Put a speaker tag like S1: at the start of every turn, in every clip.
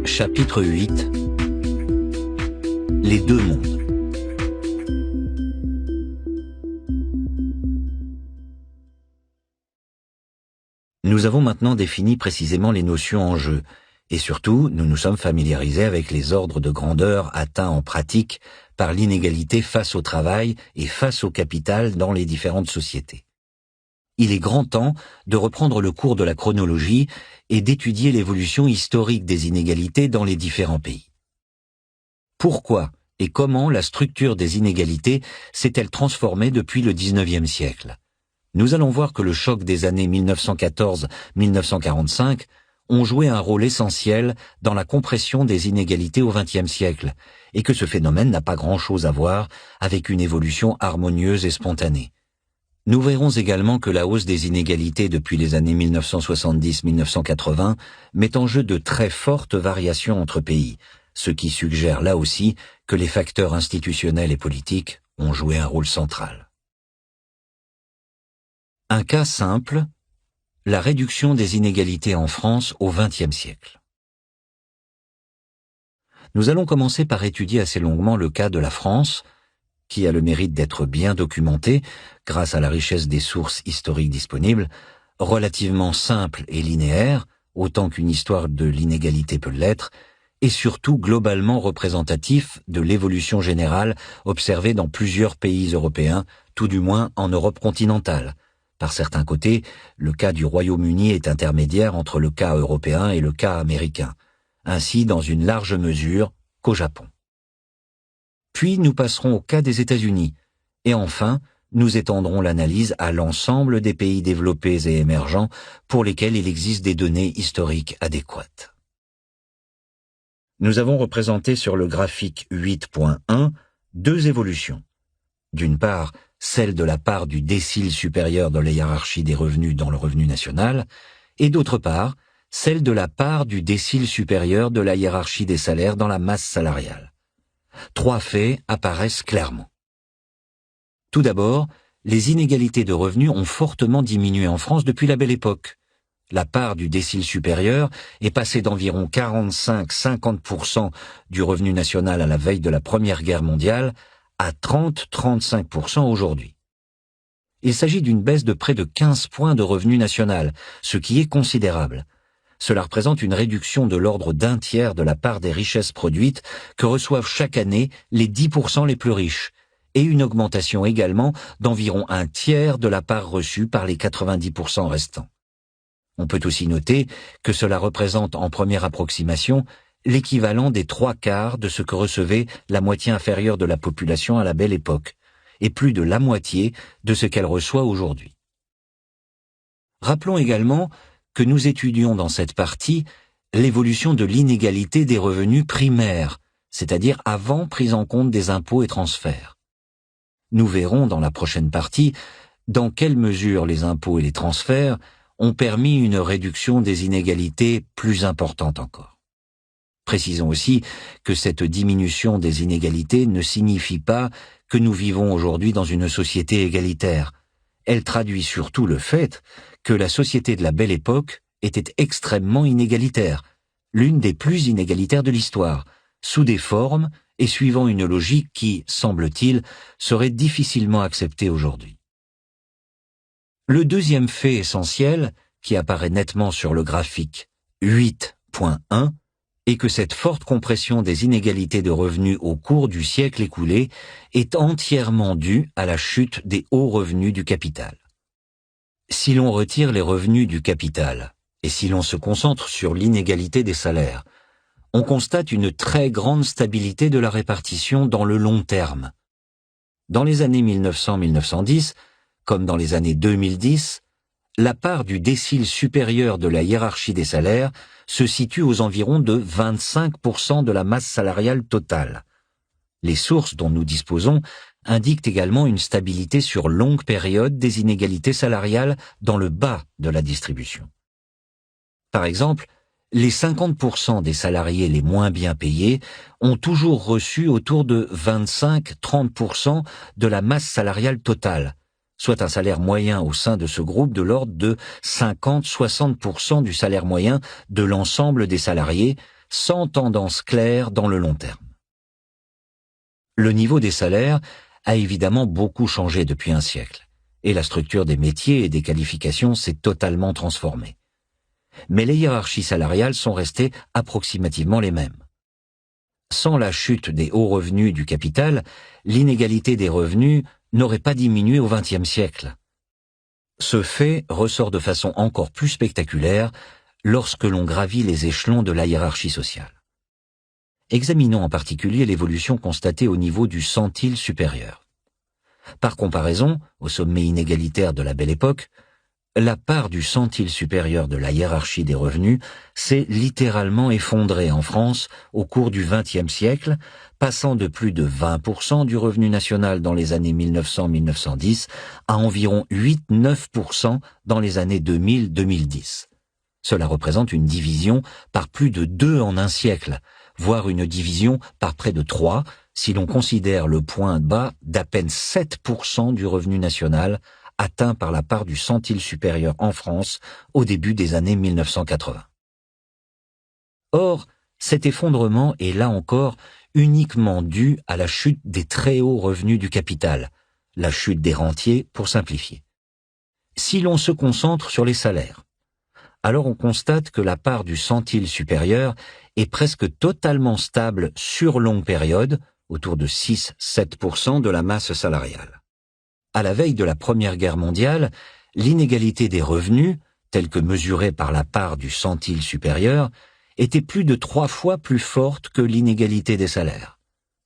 S1: Chapitre 8. Les deux mondes. Nous avons maintenant défini précisément les notions en jeu, et surtout, nous nous sommes familiarisés avec les ordres de grandeur atteints en pratique par l'inégalité face au travail et face au capital dans les différentes sociétés. Il est grand temps de reprendre le cours de la chronologie et d'étudier l'évolution historique des inégalités dans les différents pays. Pourquoi et comment la structure des inégalités s'est-elle transformée depuis le XIXe siècle? Nous allons voir que le choc des années 1914-1945 ont joué un rôle essentiel dans la compression des inégalités au XXe siècle, et que ce phénomène n'a pas grand-chose à voir avec une évolution harmonieuse et spontanée. Nous verrons également que la hausse des inégalités depuis les années 1970-1980 met en jeu de très fortes variations entre pays, ce qui suggère là aussi que les facteurs institutionnels et politiques ont joué un rôle central. Un cas simple, la réduction des inégalités en France au XXe siècle. Nous allons commencer par étudier assez longuement le cas de la France, qui a le mérite d'être bien documenté grâce à la richesse des sources historiques disponibles, relativement simple et linéaire, autant qu'une histoire de l'inégalité peut l'être, et surtout globalement représentatif de l'évolution générale observée dans plusieurs pays européens, tout du moins en Europe continentale. Par certains côtés, le cas du Royaume-Uni est intermédiaire entre le cas européen et le cas américain, ainsi dans une large mesure qu'au Japon. Puis nous passerons au cas des États-Unis, et enfin, nous étendrons l'analyse à l'ensemble des pays développés et émergents pour lesquels il existe des données historiques adéquates. Nous avons représenté sur le graphique 8.1 deux évolutions. D'une part, celle de la part du décile supérieur dans la hiérarchie des revenus dans le revenu national, et d'autre part, celle de la part du décile supérieur de la hiérarchie des salaires dans la masse salariale. Trois faits apparaissent clairement. Tout d'abord, les inégalités de revenus ont fortement diminué en France depuis la Belle Époque. La part du décile supérieur est passée d'environ 45-50% du revenu national à la veille de la Première Guerre mondiale à 30-35% aujourd'hui. Il s'agit d'une baisse de près de 15 points de revenu national, ce qui est considérable. Cela représente une réduction de l'ordre d'un tiers de la part des richesses produites que reçoivent chaque année les 10% les plus riches, et une augmentation également d'environ un tiers de la part reçue par les 90% restants. On peut aussi noter que cela représente en première approximation l'équivalent des 3/4 de ce que recevait la moitié inférieure de la population à la Belle Époque, et plus de la moitié de ce qu'elle reçoit aujourd'hui. Rappelons également que nous étudions dans cette partie l'évolution de l'inégalité des revenus primaires, c'est-à-dire avant prise en compte des impôts et transferts. Nous verrons dans la prochaine partie dans quelle mesure les impôts et les transferts ont permis une réduction des inégalités plus importante encore. Précisons aussi que cette diminution des inégalités ne signifie pas que nous vivons aujourd'hui dans une société égalitaire. Elle traduit surtout le fait que la société de la Belle Époque était extrêmement inégalitaire, l'une des plus inégalitaires de l'histoire, sous des formes et suivant une logique qui, semble-t-il, serait difficilement acceptée aujourd'hui. Le deuxième fait essentiel, qui apparaît nettement sur le graphique 8.1, est que cette forte compression des inégalités de revenus au cours du siècle écoulé est entièrement due à la chute des hauts revenus du capital. Si l'on retire les revenus du capital, et si l'on se concentre sur l'inégalité des salaires, on constate une très grande stabilité de la répartition dans le long terme. Dans les années 1900-1910, comme dans les années 2010, la part du décile supérieur de la hiérarchie des salaires se situe aux environs de 25% de la masse salariale totale. Les sources dont nous disposons indiquent également une stabilité sur longue période des inégalités salariales dans le bas de la distribution. Par exemple, les 50% des salariés les moins bien payés ont toujours reçu autour de 25-30% de la masse salariale totale, soit un salaire moyen au sein de ce groupe de l'ordre de 50-60% du salaire moyen de l'ensemble des salariés, sans tendance claire dans le long terme. Le niveau des salaires a évidemment beaucoup changé depuis un siècle, et la structure des métiers et des qualifications s'est totalement transformée. Mais les hiérarchies salariales sont restées approximativement les mêmes. Sans la chute des hauts revenus du capital, l'inégalité des revenus n'aurait pas diminué au XXe siècle. Ce fait ressort de façon encore plus spectaculaire lorsque l'on gravit les échelons de la hiérarchie sociale. Examinons en particulier l'évolution constatée au niveau du centile supérieur. Par comparaison, au sommet inégalitaire de la Belle Époque, la part du centile supérieur de la hiérarchie des revenus s'est littéralement effondrée en France au cours du XXe siècle, passant de plus de 20% du revenu national dans les années 1900-1910 à environ 8-9% dans les années 2000-2010. Cela représente une division par plus de 2 en un siècle, voire une division par près de 3 si l'on considère le point bas d'à peine 7% du revenu national atteint par la part du centile supérieur en France au début des années 1980. Or, cet effondrement est là encore uniquement dû à la chute des très hauts revenus du capital, la chute des rentiers pour simplifier. Si l'on se concentre sur les salaires, alors on constate que la part du centile supérieur est presque totalement stable sur longue période, autour de 6-7% de la masse salariale. À la veille de la Première Guerre mondiale, l'inégalité des revenus, telle que mesurée par la part du centile supérieur, était plus de 3 fois plus forte que l'inégalité des salaires.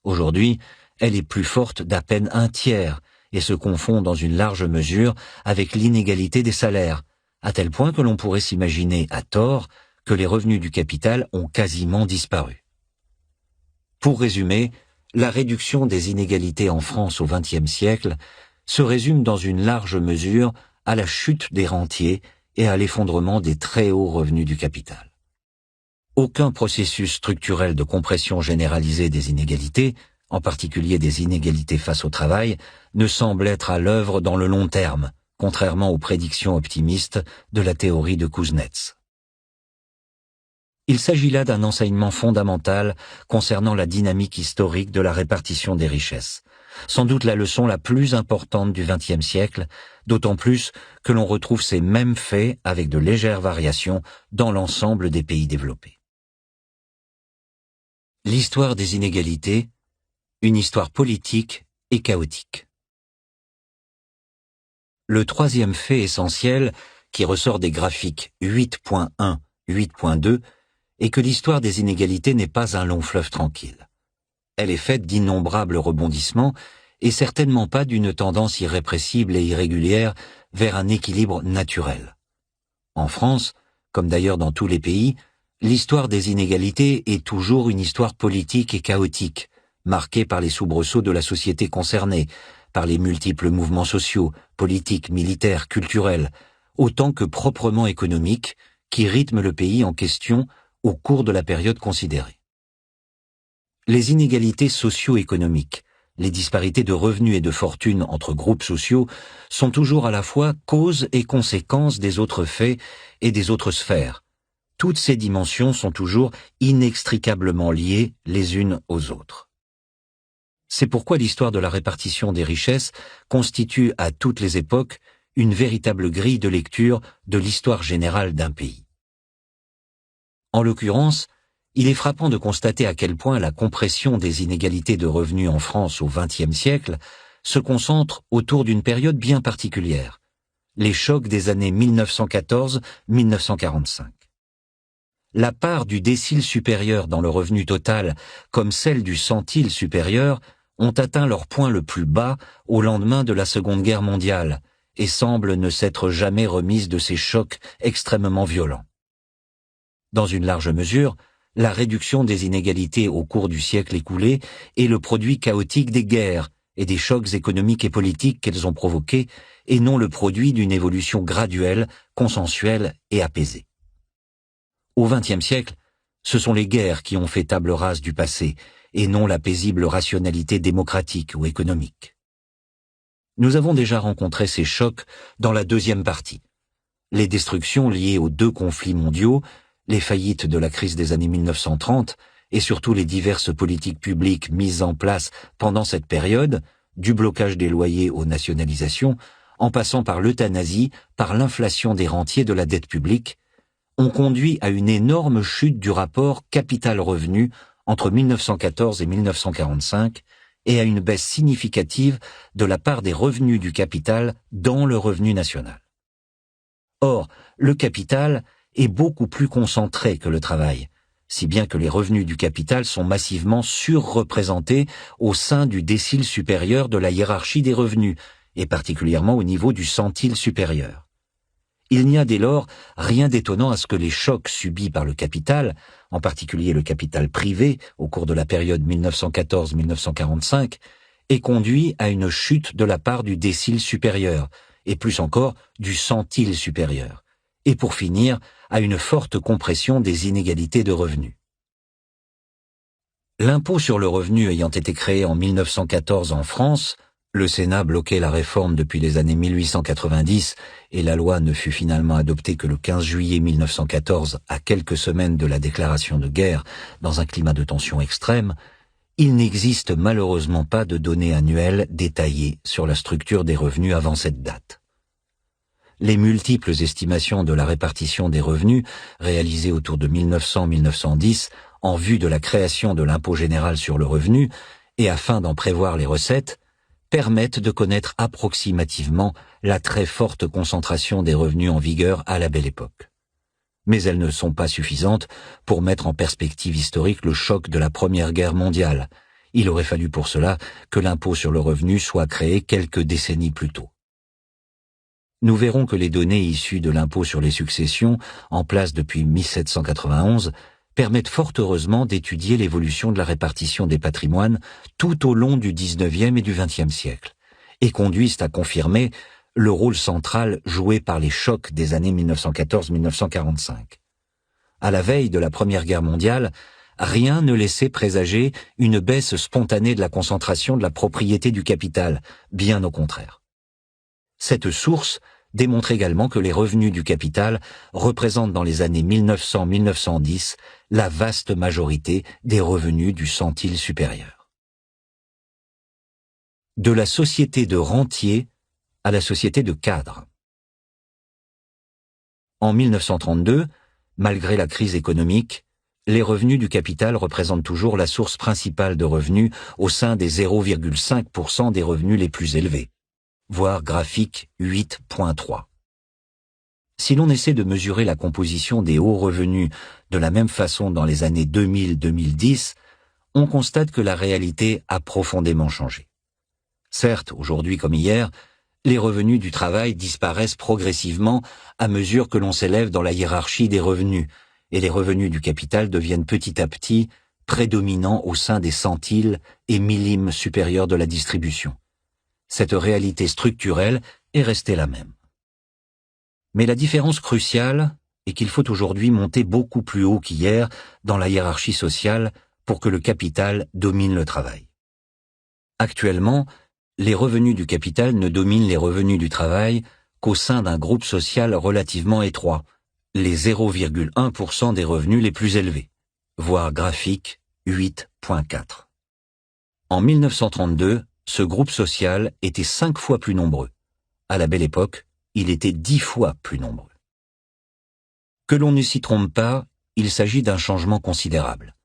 S1: Aujourd'hui, elle est plus forte d'à peine 1/3 et se confond dans une large mesure avec l'inégalité des salaires, à tel point que l'on pourrait s'imaginer, à tort, que les revenus du capital ont quasiment disparu. Pour résumer, la réduction des inégalités en France au XXe siècle se résume dans une large mesure à la chute des rentiers et à l'effondrement des très hauts revenus du capital. Aucun processus structurel de compression généralisée des inégalités, en particulier des inégalités face au travail, ne semble être à l'œuvre dans le long terme, contrairement aux prédictions optimistes de la théorie de Kuznets. Il s'agit là d'un enseignement fondamental concernant la dynamique historique de la répartition des richesses, sans doute la leçon la plus importante du XXe siècle, d'autant plus que l'on retrouve ces mêmes faits avec de légères variations dans l'ensemble des pays développés. L'histoire des inégalités, une histoire politique et chaotique. Le troisième fait essentiel qui ressort des graphiques 8.1, 8.2 est que l'histoire des inégalités n'est pas un long fleuve tranquille. Elle est faite d'innombrables rebondissements et certainement pas d'une tendance irrépressible et irrégulière vers un équilibre naturel. En France, comme d'ailleurs dans tous les pays, l'histoire des inégalités est toujours une histoire politique et chaotique, marquée par les soubresauts de la société concernée, par les multiples mouvements sociaux, politiques, militaires, culturels, autant que proprement économiques, qui rythment le pays en question au cours de la période considérée. Les inégalités socio-économiques, les disparités de revenus et de fortune entre groupes sociaux sont toujours à la fois cause et conséquence des autres faits et des autres sphères. Toutes ces dimensions sont toujours inextricablement liées les unes aux autres. C'est pourquoi l'histoire de la répartition des richesses constitue à toutes les époques une véritable grille de lecture de l'histoire générale d'un pays. En l'occurrence, il est frappant de constater à quel point la compression des inégalités de revenus en France au XXe siècle se concentre autour d'une période bien particulière, les chocs des années 1914-1945. La part du décile supérieur dans le revenu total, comme celle du centile supérieur, ont atteint leur point le plus bas au lendemain de la Seconde Guerre mondiale et semblent ne s'être jamais remises de ces chocs extrêmement violents. Dans une large mesure, la réduction des inégalités au cours du siècle écoulé est le produit chaotique des guerres et des chocs économiques et politiques qu'elles ont provoqués, et non le produit d'une évolution graduelle, consensuelle et apaisée. Au XXe siècle, ce sont les guerres qui ont fait table rase du passé, et non la paisible rationalité démocratique ou économique. Nous avons déjà rencontré ces chocs dans la deuxième partie. Les destructions liées aux 2 conflits mondiaux, les faillites de la crise des années 1930 et surtout les diverses politiques publiques mises en place pendant cette période, du blocage des loyers aux nationalisations, en passant par l'euthanasie, par l'inflation des rentiers de la dette publique, ont conduit à une énorme chute du rapport capital-revenu entre 1914 et 1945 et à une baisse significative de la part des revenus du capital dans le revenu national. Or, le capital est beaucoup plus concentré que le travail, si bien que les revenus du capital sont massivement surreprésentés au sein du décile supérieur de la hiérarchie des revenus, et particulièrement au niveau du centile supérieur. Il n'y a dès lors rien d'étonnant à ce que les chocs subis par le capital, en particulier le capital privé au cours de la période 1914-1945, aient conduit à une chute de la part du décile supérieur, et plus encore du centile supérieur, et pour finir, à une forte compression des inégalités de revenus. L'impôt sur le revenu ayant été créé en 1914 en France, le Sénat bloquait la réforme depuis les années 1890 et la loi ne fut finalement adoptée que le 15 juillet 1914, à quelques semaines de la déclaration de guerre, dans un climat de tension extrême, il n'existe malheureusement pas de données annuelles détaillées sur la structure des revenus avant cette date. Les multiples estimations de la répartition des revenus, réalisées autour de 1900-1910, en vue de la création de l'impôt général sur le revenu, et afin d'en prévoir les recettes, permettent de connaître approximativement la très forte concentration des revenus en vigueur à la Belle Époque. Mais elles ne sont pas suffisantes pour mettre en perspective historique le choc de la Première Guerre mondiale. Il aurait fallu pour cela que l'impôt sur le revenu soit créé quelques décennies plus tôt. Nous verrons que les données issues de l'impôt sur les successions, en place depuis 1791, permettent fort heureusement d'étudier l'évolution de la répartition des patrimoines tout au long du XIXe et du XXe siècle, et conduisent à confirmer le rôle central joué par les chocs des années 1914-1945. À la veille de la Première Guerre mondiale, rien ne laissait présager une baisse spontanée de la concentration de la propriété du capital, bien au contraire. Cette source démontre également que les revenus du capital représentent dans les années 1900-1910 la vaste majorité des revenus du centile supérieur. De la société de rentiers à la société de cadres. En 1932, malgré la crise économique, les revenus du capital représentent toujours la source principale de revenus au sein des 0,5% des revenus les plus élevés. Voir graphique 8.3. Si l'on essaie de mesurer la composition des hauts revenus de la même façon dans les années 2000-2010, on constate que la réalité a profondément changé. Certes, aujourd'hui comme hier, les revenus du travail disparaissent progressivement à mesure que l'on s'élève dans la hiérarchie des revenus, et les revenus du capital deviennent petit à petit prédominants au sein des centiles et millimes supérieurs de la distribution. Cette réalité structurelle est restée la même. Mais la différence cruciale est qu'il faut aujourd'hui monter beaucoup plus haut qu'hier dans la hiérarchie sociale pour que le capital domine le travail. Actuellement, les revenus du capital ne dominent les revenus du travail qu'au sein d'un groupe social relativement étroit, les 0,1% des revenus les plus élevés. Voir graphique 8.4. En 1932, ce groupe social était 5 fois plus nombreux. À la Belle Époque, il était 10 fois plus nombreux. Que l'on ne s'y trompe pas, il s'agit d'un changement considérable.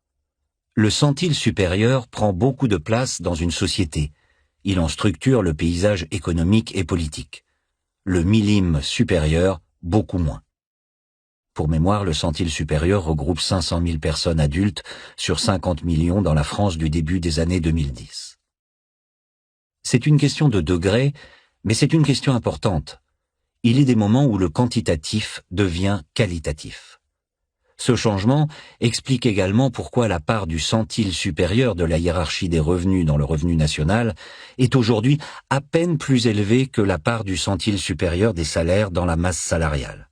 S1: Le centile supérieur prend beaucoup de place dans une société. Il en structure le paysage économique et politique. Le millime supérieur, beaucoup moins. Pour mémoire, le centile supérieur regroupe 500 000 personnes adultes sur 50 millions dans la France du début des années 2010. C'est une question de degré, mais c'est une question importante. Il est des moments où le quantitatif devient qualitatif. Ce changement explique également pourquoi la part du centile supérieur de la hiérarchie des revenus dans le revenu national est aujourd'hui à peine plus élevée que la part du centile supérieur des salaires dans la masse salariale.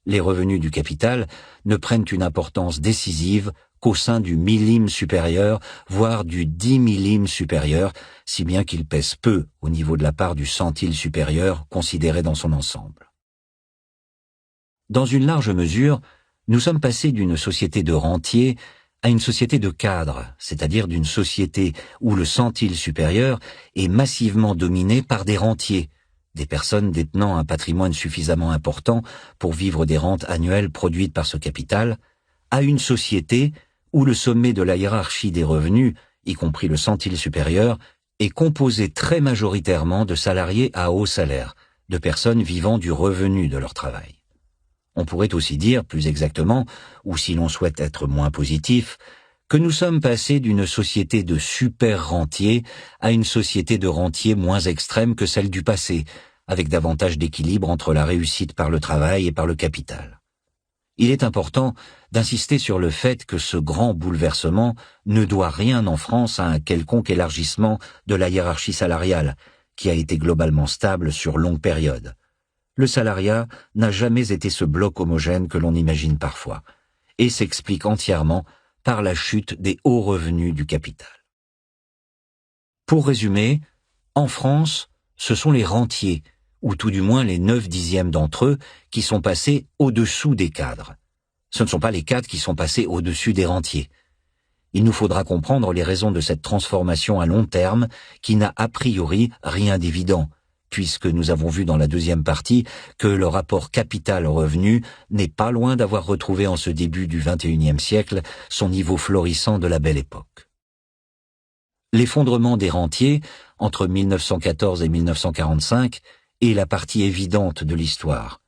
S1: Les revenus du capital ne prennent une importance décisive qu'au sein du millime supérieur, voire du 10 millime supérieur, si bien qu'il pèse peu au niveau de la part du centile supérieur considéré dans son ensemble. Dans une large mesure, Nous sommes passés d'une société de rentiers à une société de cadres, c'est-à-dire d'une société où le centile supérieur est massivement dominé par des rentiers, des personnes détenant un patrimoine suffisamment important pour vivre des rentes annuelles produites par ce capital, à une société où le sommet de la hiérarchie des revenus, y compris le centile supérieur, est composé très majoritairement de salariés à haut salaire, de personnes vivant du revenu de leur travail. On pourrait aussi dire, plus exactement, ou si l'on souhaite être moins positif, que nous sommes passés d'une société de super-rentiers à une société de rentiers moins extrême que celle du passé, avec davantage d'équilibre entre la réussite par le travail et par le capital. Il est important d'insister sur le fait que ce grand bouleversement ne doit rien en France à un quelconque élargissement de la hiérarchie salariale, qui a été globalement stable sur longue période. Le salariat n'a jamais été ce bloc homogène que l'on imagine parfois, et s'explique entièrement par la chute des hauts revenus du capital. Pour résumer, en France, ce sont les rentiers, ou tout du moins les 9/10 d'entre eux, qui sont passés au-dessous des cadres. Ce ne sont pas les cadres qui sont passés au-dessus des rentiers. Il nous faudra comprendre les raisons de cette transformation à long terme qui n'a a priori rien d'évident, puisque nous avons vu dans la deuxième partie que le rapport capital-revenu n'est pas loin d'avoir retrouvé en ce début du XXIe siècle son niveau florissant de la Belle Époque. L'effondrement des rentiers, entre 1914 et 1945, est la partie évidente de l'histoire.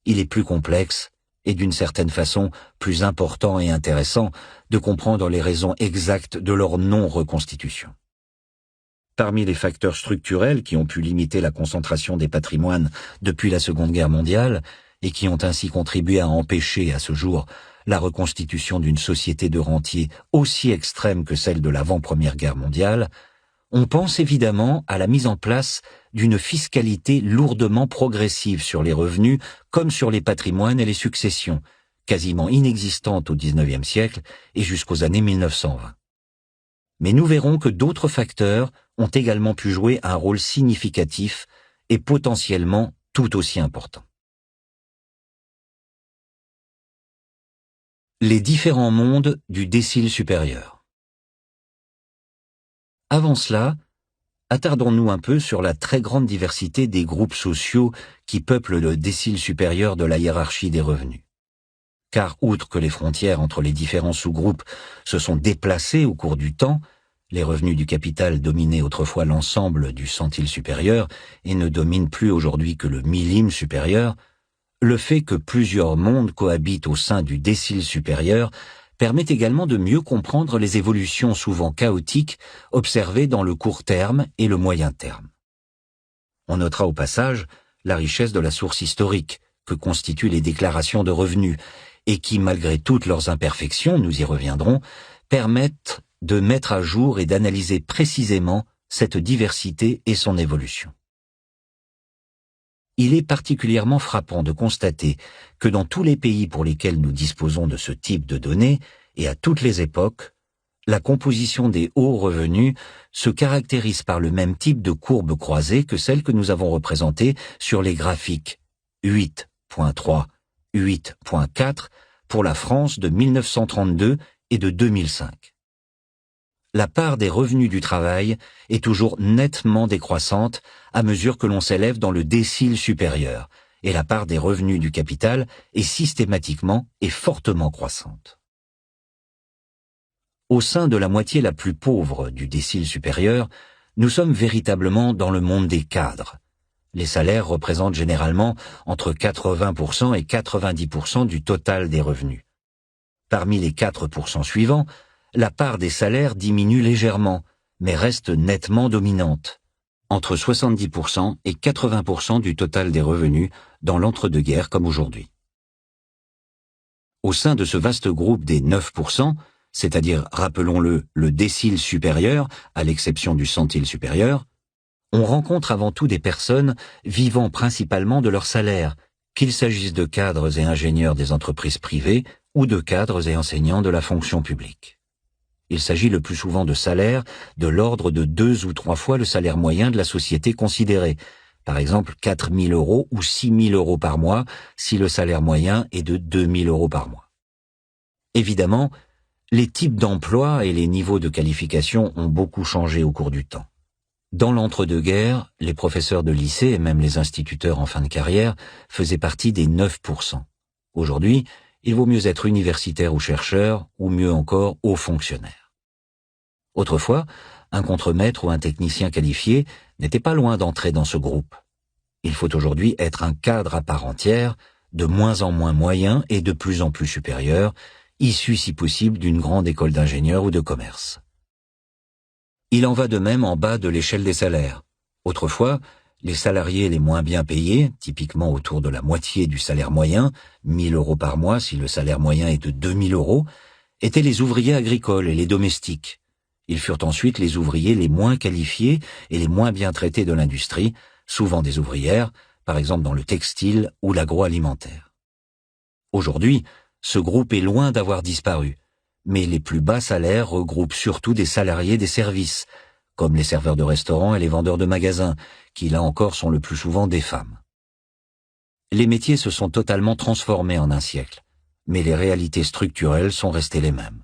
S1: Il est plus complexe et d'une certaine façon plus important et intéressant de comprendre les raisons exactes de leur non-reconstitution. Parmi les facteurs structurels qui ont pu limiter la concentration des patrimoines depuis la Seconde Guerre mondiale et qui ont ainsi contribué à empêcher à ce jour la reconstitution d'une société de rentiers aussi extrême que celle de l'avant-Première Guerre mondiale, on pense évidemment à la mise en place d'une fiscalité lourdement progressive sur les revenus comme sur les patrimoines et les successions, quasiment inexistante au XIXe siècle et jusqu'aux années 1920. Mais nous verrons que d'autres facteurs ont également pu jouer un rôle significatif et potentiellement tout aussi important. Les différents mondes du décile supérieur. Avant cela, attardons-nous un peu sur la très grande diversité des groupes sociaux qui peuplent le décile supérieur de la hiérarchie des revenus. Car outre que les frontières entre les différents sous-groupes se sont déplacées au cours du temps, les revenus du capital dominaient autrefois l'ensemble du centile supérieur et ne dominent plus aujourd'hui que le millime supérieur, le fait que plusieurs mondes cohabitent au sein du décile supérieur permet également de mieux comprendre les évolutions souvent chaotiques observées dans le court terme et le moyen terme. On notera au passage la richesse de la source historique que constituent les déclarations de revenus et qui, malgré toutes leurs imperfections, nous y reviendrons, permettent de mettre à jour et d'analyser précisément cette diversité et son évolution. Il est particulièrement frappant de constater que dans tous les pays pour lesquels nous disposons de ce type de données, et à toutes les époques, la composition des hauts revenus se caractérise par le même type de courbe croisée que celle que nous avons représentée sur les graphiques 8.3, 8.4 pour la France de 1932 et de 2005. La part des revenus du travail est toujours nettement décroissante à mesure que l'on s'élève dans le décile supérieur, et la part des revenus du capital est systématiquement et fortement croissante. Au sein de la moitié la plus pauvre du décile supérieur, nous sommes véritablement dans le monde des cadres. Les salaires représentent généralement entre 80% et 90% du total des revenus. Parmi les 4% suivants, la part des salaires diminue légèrement, mais reste nettement dominante, entre 70% et 80% du total des revenus dans l'entre-deux-guerres comme aujourd'hui. Au sein de ce vaste groupe des 9%, c'est-à-dire, rappelons-le, le décile supérieur, à l'exception du centile supérieur, on rencontre avant tout des personnes vivant principalement de leur salaire, qu'il s'agisse de cadres et ingénieurs des entreprises privées ou de cadres et enseignants de la fonction publique. Il s'agit le plus souvent de salaires de l'ordre de 2 ou 3 fois le salaire moyen de la société considérée, par exemple 4 000 € ou 6 000 € par mois si le salaire moyen est de 2 000 € par mois. Évidemment, les types d'emplois et les niveaux de qualification ont beaucoup changé au cours du temps. Dans l'entre-deux-guerres, les professeurs de lycée et même les instituteurs en fin de carrière faisaient partie des 9%. Aujourd'hui, il vaut mieux être universitaire ou chercheur, ou mieux encore, haut fonctionnaire. Autrefois, un contremaître ou un technicien qualifié n'était pas loin d'entrer dans ce groupe. Il faut aujourd'hui être un cadre à part entière, de moins en moins moyen et de plus en plus supérieur, issu si possible d'une grande école d'ingénieurs ou de commerce. Il en va de même en bas de l'échelle des salaires. Autrefois, les salariés les moins bien payés, typiquement autour de la moitié du salaire moyen, 1 000 € par mois si le salaire moyen est de 2 000 €, étaient les ouvriers agricoles et les domestiques. Ils furent ensuite les ouvriers les moins qualifiés et les moins bien traités de l'industrie, souvent des ouvrières, par exemple dans le textile ou l'agroalimentaire. Aujourd'hui, ce groupe est loin d'avoir disparu, mais les plus bas salaires regroupent surtout des salariés des services, comme les serveurs de restaurants et les vendeurs de magasins, qui là encore sont le plus souvent des femmes. Les métiers se sont totalement transformés en un siècle, mais les réalités structurelles sont restées les mêmes.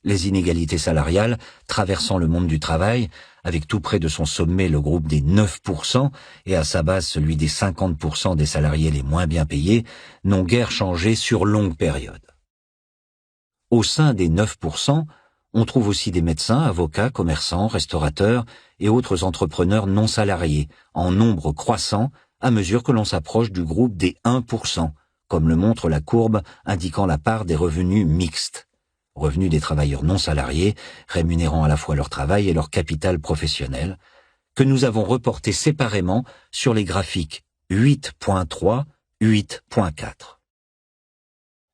S1: Les inégalités salariales, traversant le monde du travail, avec tout près de son sommet le groupe des 9% et à sa base celui des 50% des salariés les moins bien payés, n'ont guère changé sur longue période. Au sein des 9%, on trouve aussi des médecins, avocats, commerçants, restaurateurs et autres entrepreneurs non salariés, en nombre croissant à mesure que l'on s'approche du groupe des 1%, comme le montre la courbe indiquant la part des revenus mixtes, revenus des travailleurs non salariés, rémunérant à la fois leur travail et leur capital professionnel, que nous avons reporté séparément sur les graphiques 8.3, 8.4.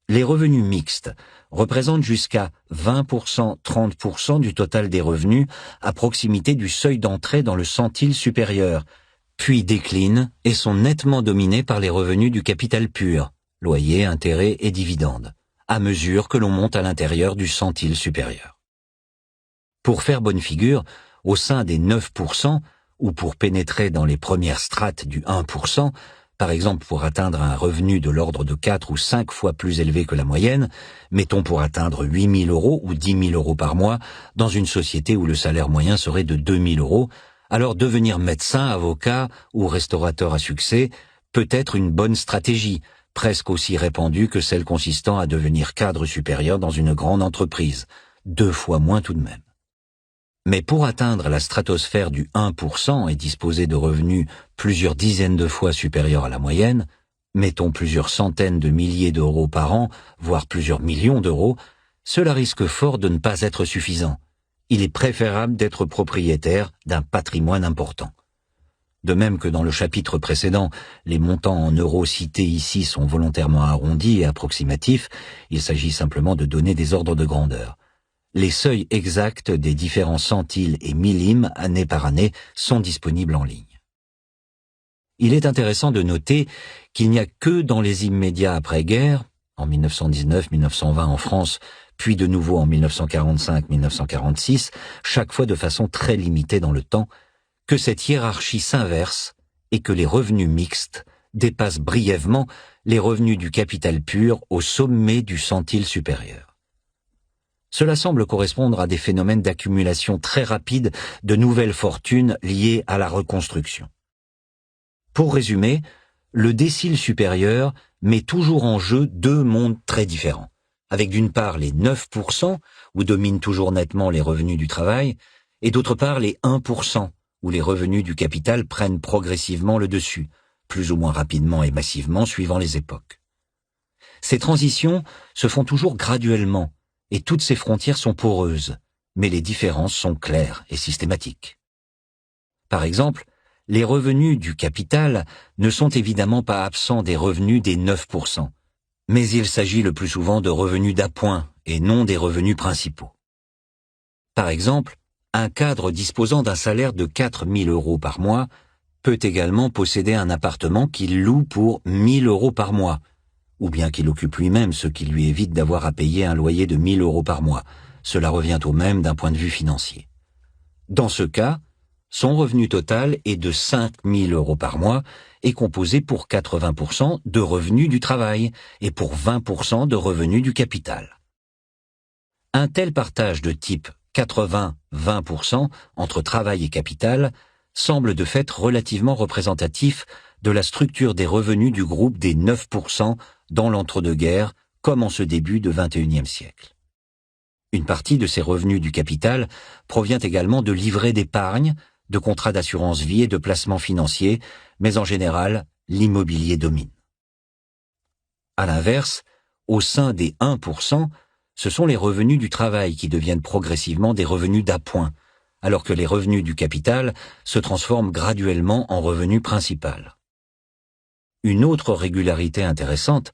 S1: Les revenus mixtes représentent jusqu'à 20%, 30% du total des revenus à proximité du seuil d'entrée dans le centile supérieur, puis déclinent et sont nettement dominés par les revenus du capital pur, loyer, intérêts et dividendes, à mesure que l'on monte à l'intérieur du centile supérieur. Pour faire bonne figure, au sein des 9%, ou pour pénétrer dans les premières strates du 1%, par exemple pour atteindre un revenu de l'ordre de 4 ou 5 fois plus élevé que la moyenne, mettons pour atteindre 8 000 € ou 10 000 € par mois, dans une société où le salaire moyen serait de 2 000 €, alors devenir médecin, avocat ou restaurateur à succès peut être une bonne stratégie, presque aussi répandue que celle consistant à devenir cadre supérieur dans une grande entreprise, 2 fois moins tout de même. Mais pour atteindre la stratosphère du 1% et disposer de revenus plusieurs dizaines de fois supérieurs à la moyenne, mettons plusieurs centaines de milliers d'euros par an, voire plusieurs millions d'euros, cela risque fort de ne pas être suffisant. Il est préférable d'être propriétaire d'un patrimoine important. De même que dans le chapitre précédent, les montants en euros cités ici sont volontairement arrondis et approximatifs, il s'agit simplement de donner des ordres de grandeur. Les seuils exacts des différents centiles et millimes, année par année, sont disponibles en ligne. Il est intéressant de noter qu'il n'y a que dans les immédiats après-guerre, en 1919-1920 en France, puis de nouveau en 1945-1946, chaque fois de façon très limitée dans le temps, que cette hiérarchie s'inverse et que les revenus mixtes dépassent brièvement les revenus du capital pur au sommet du centile supérieur. Cela semble correspondre à des phénomènes d'accumulation très rapide de nouvelles fortunes liées à la reconstruction. Pour résumer, le décile supérieur met toujours en jeu 2 mondes très différents, avec d'une part les 9%, où dominent toujours nettement les revenus du travail, et d'autre part les 1%, où les revenus du capital prennent progressivement le dessus, plus ou moins rapidement et massivement suivant les époques. Ces transitions se font toujours graduellement, et toutes ces frontières sont poreuses, mais les différences sont claires et systématiques. Par exemple, les revenus du capital ne sont évidemment pas absents des revenus des 9%, mais il s'agit le plus souvent de revenus d'appoint et non des revenus principaux. Par exemple, un cadre disposant d'un salaire de 4 000 € par mois peut également posséder un appartement qu'il loue pour 1 000 € par mois, ou bien qu'il occupe lui-même, ce qui lui évite d'avoir à payer un loyer de 1 000 € par mois. Cela revient au même d'un point de vue financier. Dans ce cas, son revenu total est de 5 000 € par mois et composé pour 80% de revenus du travail et pour 20% de revenus du capital. Un tel partage de type 80-20% entre travail et capital semble de fait relativement représentatif de la structure des revenus du groupe des 9% dans l'entre-deux-guerres, comme en ce début de XXIe siècle. Une partie de ces revenus du capital provient également de livrets d'épargne, de contrats d'assurance vie et de placements financiers, mais en général, l'immobilier domine. À l'inverse, au sein des 1%, ce sont les revenus du travail qui deviennent progressivement des revenus d'appoint, alors que les revenus du capital se transforment graduellement en revenus principaux. Une autre régularité intéressante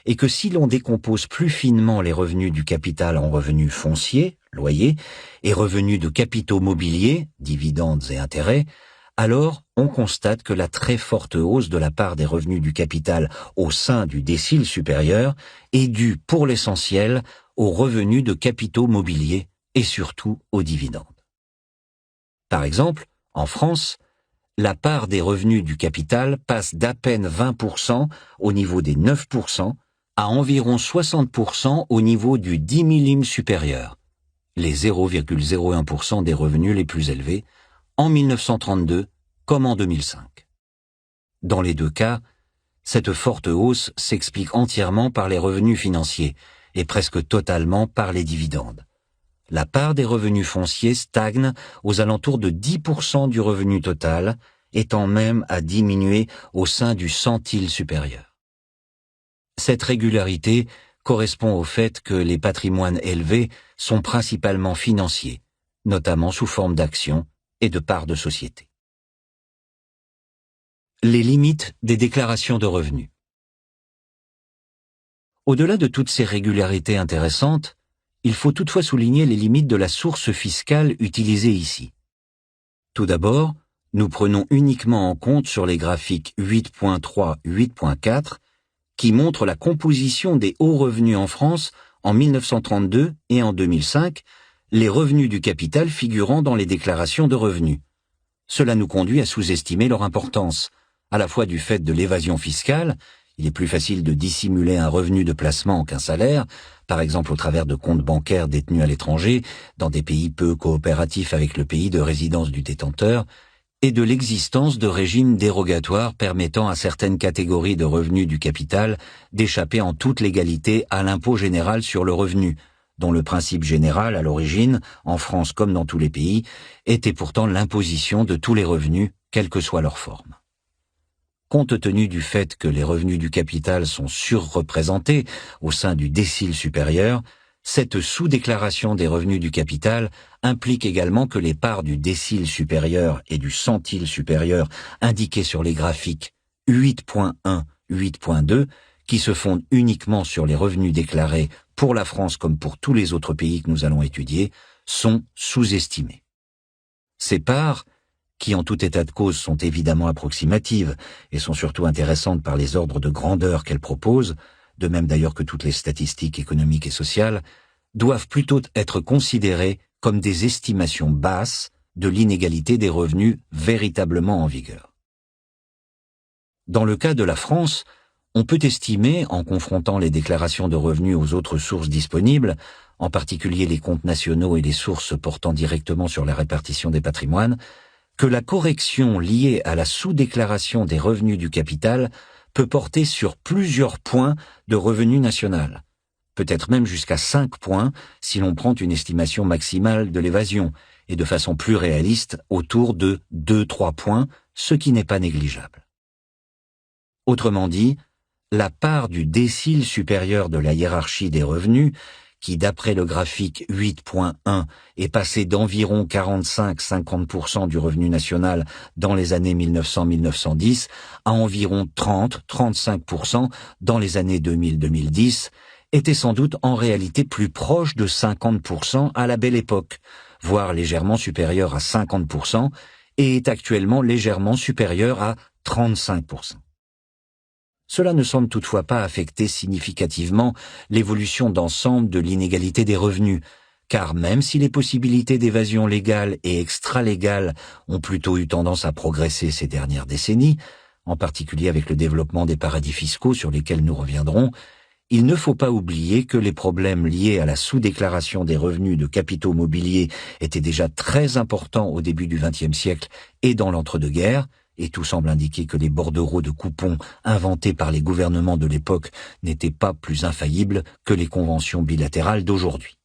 S1: est que si l'on décompose plus finement les revenus du capital en revenus fonciers, loyers, et revenus de capitaux mobiliers, dividendes et intérêts, alors on constate que la très forte hausse de la part des revenus du capital au sein du décile supérieur est due pour l'essentiel aux revenus de capitaux mobiliers et surtout aux dividendes. Par exemple, en France, la part des revenus du capital passe d'à peine 20% au niveau des 9% à environ 60% au niveau du 10 millime supérieur, les 0,01% des revenus les plus élevés, en 1932 comme en 2005. Dans les deux cas, cette forte hausse s'explique entièrement par les revenus financiers et presque totalement par les dividendes. La part des revenus fonciers stagne aux alentours de 10% du revenu total, étant même à diminuer au sein du centile supérieur. Cette régularité correspond au fait que les patrimoines élevés sont principalement financiers, notamment sous forme d'actions et de parts de société. Les limites des déclarations de revenus. Au-delà de toutes ces régularités intéressantes, il faut toutefois souligner les limites de la source fiscale utilisée ici. Tout d'abord, nous prenons uniquement en compte sur les graphiques 8.3-8.4 qui montrent la composition des hauts revenus en France en 1932 et en 2005, les revenus du capital figurant dans les déclarations de revenus. Cela nous conduit à sous-estimer leur importance, à la fois du fait de l'évasion fiscale. Il est plus facile de dissimuler un revenu de placement qu'un salaire, par exemple au travers de comptes bancaires détenus à l'étranger, dans des pays peu coopératifs avec le pays de résidence du détenteur, et de l'existence de régimes dérogatoires permettant à certaines catégories de revenus du capital d'échapper en toute légalité à l'impôt général sur le revenu, dont le principe général, à l'origine, en France comme dans tous les pays, était pourtant l'imposition de tous les revenus, quelle que soit leur forme. Compte tenu du fait que les revenus du capital sont surreprésentés au sein du décile supérieur, cette sous-déclaration des revenus du capital implique également que les parts du décile supérieur et du centile supérieur indiquées sur les graphiques 8.1, 8.2, qui se fondent uniquement sur les revenus déclarés pour la France comme pour tous les autres pays que nous allons étudier, sont sous-estimées. Ces parts, qui en tout état de cause sont évidemment approximatives et sont surtout intéressantes par les ordres de grandeur qu'elles proposent, de même d'ailleurs que toutes les statistiques économiques et sociales, doivent plutôt être considérées comme des estimations basses de l'inégalité des revenus véritablement en vigueur. Dans le cas de la France, on peut estimer, en confrontant les déclarations de revenus aux autres sources disponibles, en particulier les comptes nationaux et les sources portant directement sur la répartition des patrimoines, que la correction liée à la sous-déclaration des revenus du capital peut porter sur plusieurs points de revenu national, peut-être même jusqu'à 5 points si l'on prend une estimation maximale de l'évasion, et de façon plus réaliste autour de 2-3 points, ce qui n'est pas négligeable. Autrement dit, la part du décile supérieur de la hiérarchie des revenus, qui d'après le graphique 8.1 est passé d'environ 45-50% du revenu national dans les années 1900-1910 à environ 30-35% dans les années 2000-2010, était sans doute en réalité plus proche de 50% à la Belle Époque, voire légèrement supérieur à 50%, et est actuellement légèrement supérieur à 35%. Cela ne semble toutefois pas affecter significativement l'évolution d'ensemble de l'inégalité des revenus, car même si les possibilités d'évasion légale et extra-légale ont plutôt eu tendance à progresser ces dernières décennies, en particulier avec le développement des paradis fiscaux sur lesquels nous reviendrons, il ne faut pas oublier que les problèmes liés à la sous-déclaration des revenus de capitaux mobiliers étaient déjà très importants au début du XXe siècle et dans l'entre-deux-guerres, et tout semble indiquer que les bordereaux de coupons inventés par les gouvernements de l'époque n'étaient pas plus infaillibles que les conventions bilatérales d'aujourd'hui.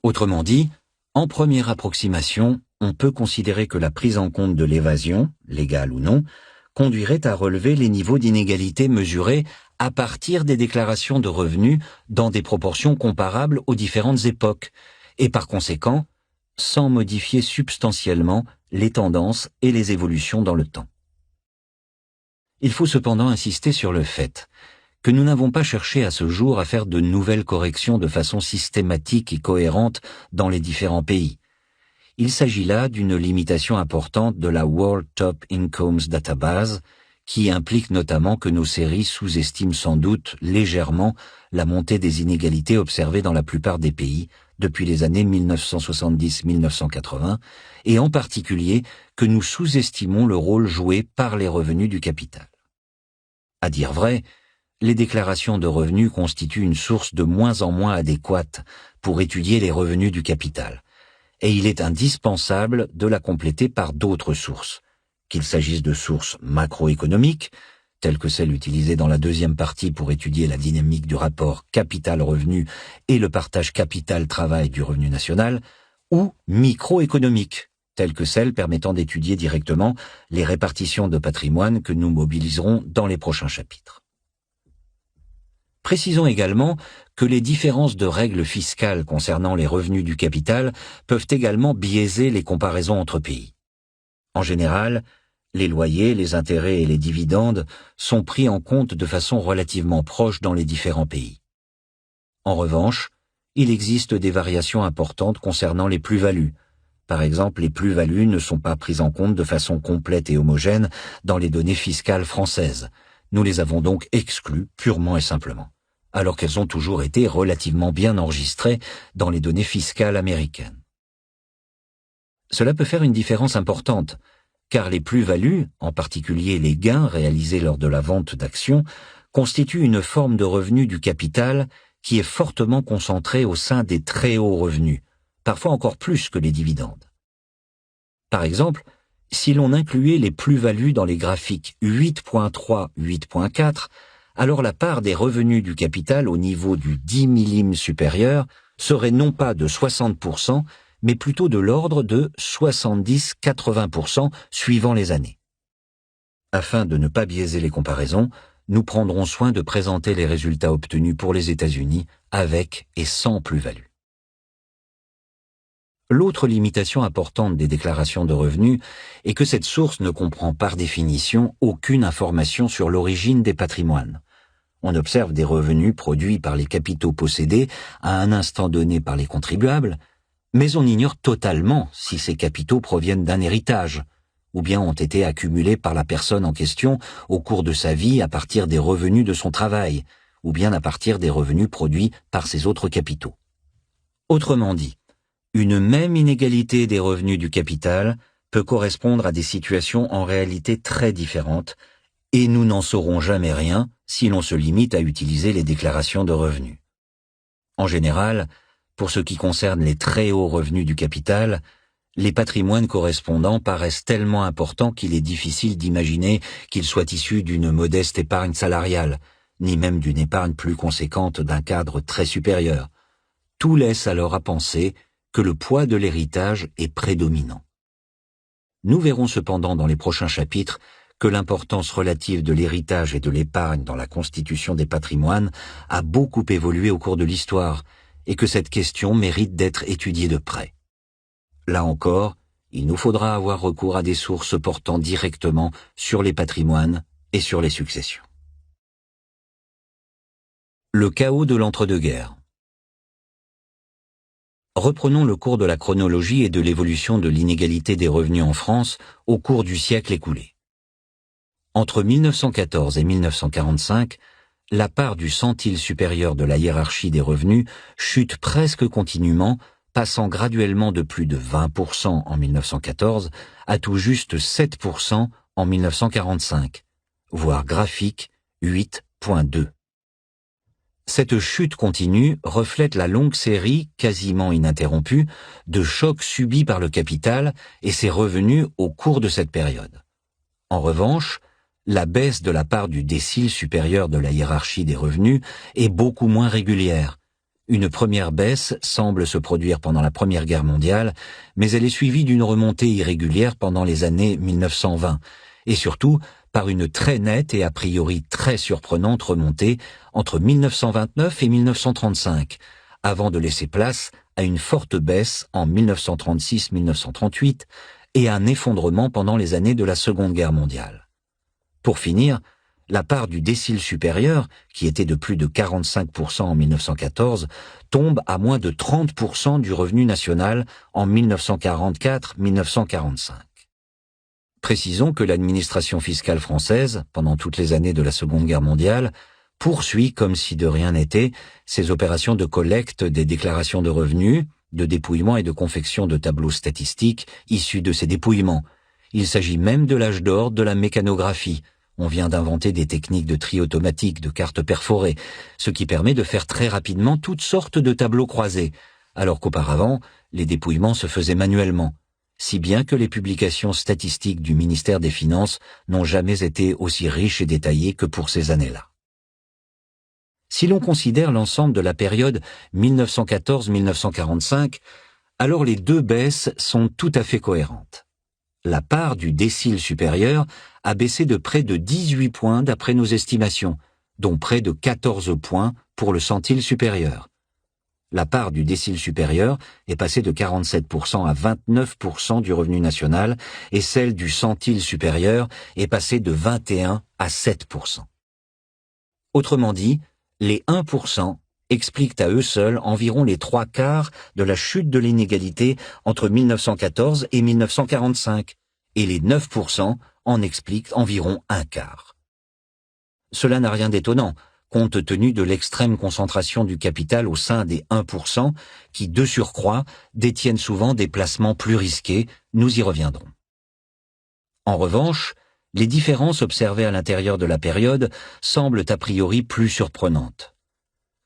S1: Autrement dit, en première approximation, on peut considérer que la prise en compte de l'évasion, légale ou non, conduirait à relever les niveaux d'inégalité mesurés à partir des déclarations de revenus dans des proportions comparables aux différentes époques, et par conséquent, sans modifier substantiellement les tendances et les évolutions dans le temps. Il faut cependant insister sur le fait que nous n'avons pas cherché à ce jour à faire de nouvelles corrections de façon systématique et cohérente dans les différents pays. Il s'agit là d'une limitation importante de la World Top Incomes Database, qui implique notamment que nos séries sous-estiment sans doute légèrement la montée des inégalités observées dans la plupart des pays depuis les années 1970-1980, et en particulier que nous sous-estimons le rôle joué par les revenus du capital. À dire vrai, les déclarations de revenus constituent une source de moins en moins adéquate pour étudier les revenus du capital, et il est indispensable de la compléter par d'autres sources, qu'il s'agisse de sources macroéconomiques, telles que celles utilisées dans la deuxième partie pour étudier la dynamique du rapport capital-revenu et le partage capital-travail du revenu national, ou microéconomiques, telles que celles permettant d'étudier directement les répartitions de patrimoine que nous mobiliserons dans les prochains chapitres. Précisons également que les différences de règles fiscales concernant les revenus du capital peuvent également biaiser les comparaisons entre pays. En général, les loyers, les intérêts et les dividendes sont pris en compte de façon relativement proche dans les différents pays. En revanche, il existe des variations importantes concernant les plus-values. Par exemple, les plus-values ne sont pas prises en compte de façon complète et homogène dans les données fiscales françaises. Nous les avons donc exclues purement et simplement, alors qu'elles ont toujours été relativement bien enregistrées dans les données fiscales américaines. Cela peut faire une différence importante, car les plus-values, en particulier les gains réalisés lors de la vente d'actions, constituent une forme de revenu du capital qui est fortement concentrée au sein des très hauts revenus, parfois encore plus que les dividendes. Par exemple, si l'on incluait les plus-values dans les graphiques 8.3-8.4, alors la part des revenus du capital au niveau du 10 millime supérieur serait non pas de 60%, mais plutôt de l'ordre de 70-80% suivant les années. Afin de ne pas biaiser les comparaisons, nous prendrons soin de présenter les résultats obtenus pour les États-Unis avec et sans plus-value. L'autre limitation importante des déclarations de revenus est que cette source ne comprend par définition aucune information sur l'origine des patrimoines. On observe des revenus produits par les capitaux possédés à un instant donné par les contribuables, mais on ignore totalement si ces capitaux proviennent d'un héritage, ou bien ont été accumulés par la personne en question au cours de sa vie à partir des revenus de son travail, ou bien à partir des revenus produits par ses autres capitaux. Autrement dit, une même inégalité des revenus du capital peut correspondre à des situations en réalité très différentes, et nous n'en saurons jamais rien si l'on se limite à utiliser les déclarations de revenus. En général, pour ce qui concerne les très hauts revenus du capital, les patrimoines correspondants paraissent tellement importants qu'il est difficile d'imaginer qu'ils soient issus d'une modeste épargne salariale, ni même d'une épargne plus conséquente d'un cadre très supérieur. Tout laisse alors à penser que le poids de l'héritage est prédominant. Nous verrons cependant dans les prochains chapitres que l'importance relative de l'héritage et de l'épargne dans la constitution des patrimoines a beaucoup évolué au cours de l'histoire, et que cette question mérite d'être étudiée de près. Là encore, il nous faudra avoir recours à des sources portant directement sur les patrimoines et sur les successions. Le chaos de l'entre-deux-guerres. Reprenons le cours de la chronologie et de l'évolution de l'inégalité des revenus en France au cours du siècle écoulé. Entre 1914 et 1945, la part du centile supérieur de la hiérarchie des revenus chute presque continuellement, passant graduellement de plus de 20% en 1914 à tout juste 7% en 1945, voire graphique 8.2. Cette chute continue reflète la longue série, quasiment ininterrompue, de chocs subis par le capital et ses revenus au cours de cette période. En revanche, la baisse de la part du décile supérieur de la hiérarchie des revenus est beaucoup moins régulière. Une première baisse semble se produire pendant la Première Guerre mondiale, mais elle est suivie d'une remontée irrégulière pendant les années 1920, et surtout par une très nette et a priori très surprenante remontée entre 1929 et 1935, avant de laisser place à une forte baisse en 1936-1938 et à un effondrement pendant les années de la Seconde Guerre mondiale. Pour finir, la part du décile supérieur, qui était de plus de 45% en 1914, tombe à moins de 30% du revenu national en 1944-1945. Précisons que l'administration fiscale française, pendant toutes les années de la Seconde Guerre mondiale, poursuit, comme si de rien n'était, ses opérations de collecte des déclarations de revenus, de dépouillement et de confection de tableaux statistiques issus de ces dépouillements. Il s'agit même de l'âge d'or de la mécanographie. On vient d'inventer des techniques de tri automatique de cartes perforées, ce qui permet de faire très rapidement toutes sortes de tableaux croisés, alors qu'auparavant, les dépouillements se faisaient manuellement, si bien que les publications statistiques du ministère des Finances n'ont jamais été aussi riches et détaillées que pour ces années-là. Si l'on considère l'ensemble de la période 1914-1945, alors les deux baisses sont tout à fait cohérentes. La part du décile supérieur a baissé de près de 18 points d'après nos estimations, dont près de 14 points pour le centile supérieur. La part du décile supérieur est passée de 47% à 29% du revenu national et celle du centile supérieur est passée de 21 à 7%. Autrement dit, les 1% expliquent à eux seuls environ les 3/4 de la chute de l'inégalité entre 1914 et 1945, et les 9% en expliquent environ 1/4. Cela n'a rien d'étonnant, compte tenu de l'extrême concentration du capital au sein des 1%, qui, de surcroît, détiennent souvent des placements plus risqués, nous y reviendrons. En revanche, les différences observées à l'intérieur de la période semblent a priori plus surprenantes.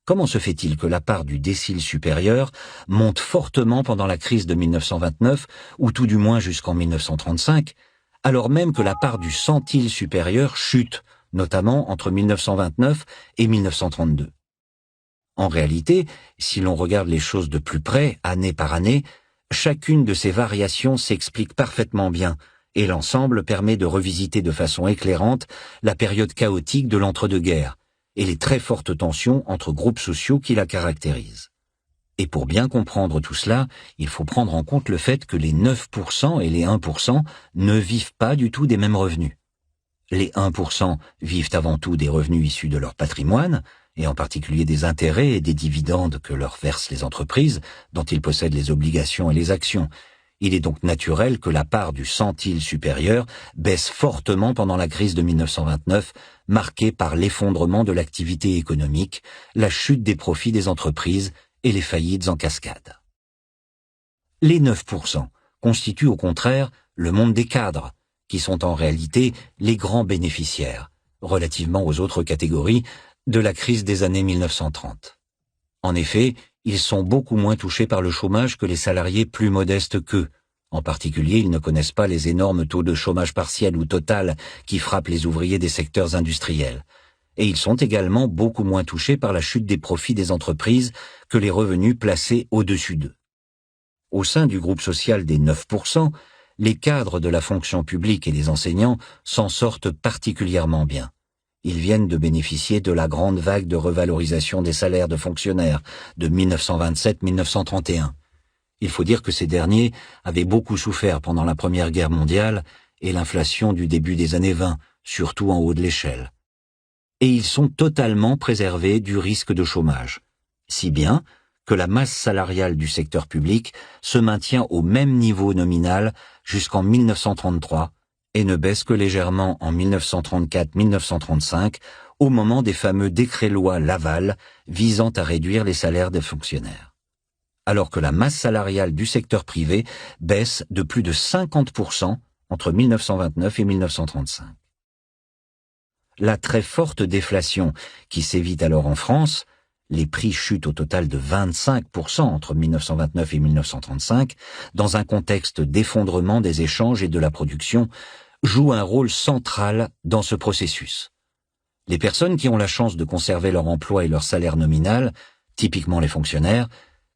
S1: Comment se fait-il que la part du décile supérieur monte fortement pendant la crise de 1929, ou tout du moins jusqu'en 1935, alors même que la part du centile supérieur chute, notamment entre 1929 et 1932. En réalité, si l'on regarde les choses de plus près, année par année, chacune de ces variations s'explique parfaitement bien, et l'ensemble permet de revisiter de façon éclairante la période chaotique de l'entre-deux-guerres et les très fortes tensions entre groupes sociaux qui la caractérisent. Et pour bien comprendre tout cela, il faut prendre en compte le fait que les 9% et les 1% ne vivent pas du tout des mêmes revenus. Les 1% vivent avant tout des revenus issus de leur patrimoine, et en particulier des intérêts et des dividendes que leur versent les entreprises, dont ils possèdent les obligations et les actions. Il est donc naturel que la part du centile supérieur baisse fortement pendant la crise de 1929, marquée par l'effondrement de l'activité économique, la chute des profits des entreprises et les faillites en cascade. Les 9% constituent au contraire le monde des cadres, qui sont en réalité les grands bénéficiaires, relativement aux autres catégories, de la crise des années 1930. En effet, ils sont beaucoup moins touchés par le chômage que les salariés plus modestes qu'eux. En particulier, ils ne connaissent pas les énormes taux de chômage partiel ou total qui frappent les ouvriers des secteurs industriels. Et ils sont également beaucoup moins touchés par la chute des profits des entreprises que les revenus placés au-dessus d'eux. Au sein du groupe social des 9%, les cadres de la fonction publique et les enseignants s'en sortent particulièrement bien. Ils viennent de bénéficier de la grande vague de revalorisation des salaires de fonctionnaires de 1927-1931. Il faut dire que ces derniers avaient beaucoup souffert pendant la Première Guerre mondiale et l'inflation du début des années 20, surtout en haut de l'échelle. Et ils sont totalement préservés du risque de chômage, si bien que la masse salariale du secteur public se maintient au même niveau nominal jusqu'en 1933 et ne baisse que légèrement en 1934-1935 au moment des fameux décrets-lois Laval visant à réduire les salaires des fonctionnaires. Alors que la masse salariale du secteur privé baisse de plus de 50% entre 1929 et 1935. La très forte déflation qui sévit alors en France, Les prix chutent au total de 25% entre 1929 et 1935, dans un contexte d'effondrement des échanges et de la production, jouent un rôle central dans ce processus. Les personnes qui ont la chance de conserver leur emploi et leur salaire nominal, typiquement les fonctionnaires,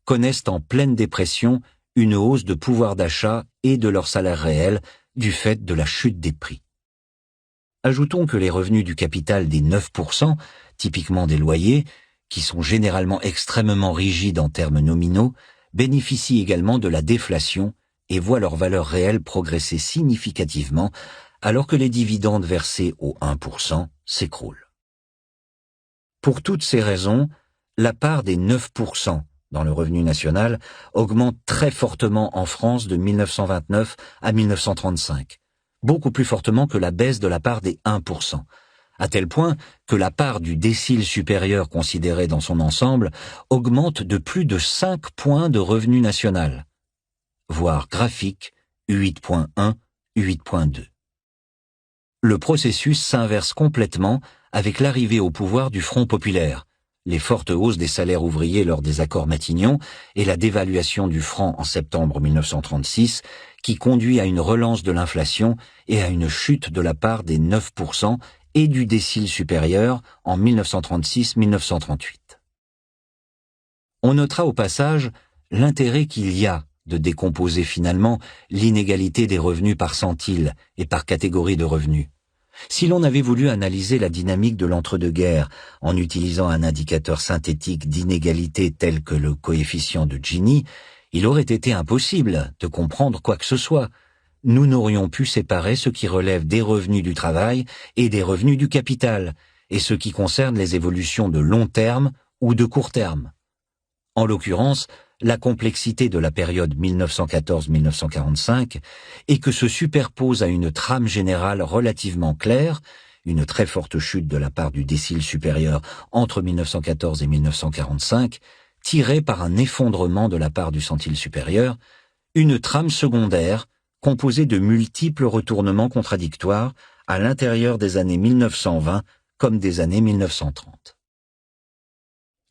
S1: connaissent en pleine dépression une hausse de pouvoir d'achat et de leur salaire réel du fait de la chute des prix. Ajoutons que les revenus du capital des 9%, typiquement des loyers, qui sont généralement extrêmement rigides en termes nominaux, bénéficient également de la déflation et voient leur valeur réelle progresser significativement, alors que les dividendes versés au 1% s'écroulent. Pour toutes ces raisons, la part des 9% dans le revenu national augmente très fortement en France de 1929 à 1935, beaucoup plus fortement que la baisse de la part des 1%, à tel point que la part du décile supérieur considéré dans son ensemble augmente de plus de 5 points de revenu national, voire graphique 8.1, 8.2. Le processus s'inverse complètement avec l'arrivée au pouvoir du Front populaire, les fortes hausses des salaires ouvriers lors des accords Matignon et la dévaluation du franc en septembre 1936 qui conduit à une relance de l'inflation et à une chute de la part des 9% et du décile supérieur en 1936-1938. On notera au passage l'intérêt qu'il y a de décomposer finalement l'inégalité des revenus par centile et par catégorie de revenus. Si l'on avait voulu analyser la dynamique de l'entre-deux-guerres en utilisant un indicateur synthétique d'inégalité tel que le coefficient de Gini, il aurait été impossible de comprendre quoi que ce soit. Nous n'aurions pu séparer ce qui relève des revenus du travail et des revenus du capital, et ce qui concerne les évolutions de long terme ou de court terme. En l'occurrence, la complexité de la période 1914-1945 est que se superpose à une trame générale relativement claire, une très forte chute de la part du décile supérieur entre 1914 et 1945, tirée par un effondrement de la part du centile supérieur, une trame secondaire composée de multiples retournements contradictoires à l'intérieur des années 1920 comme des années 1930.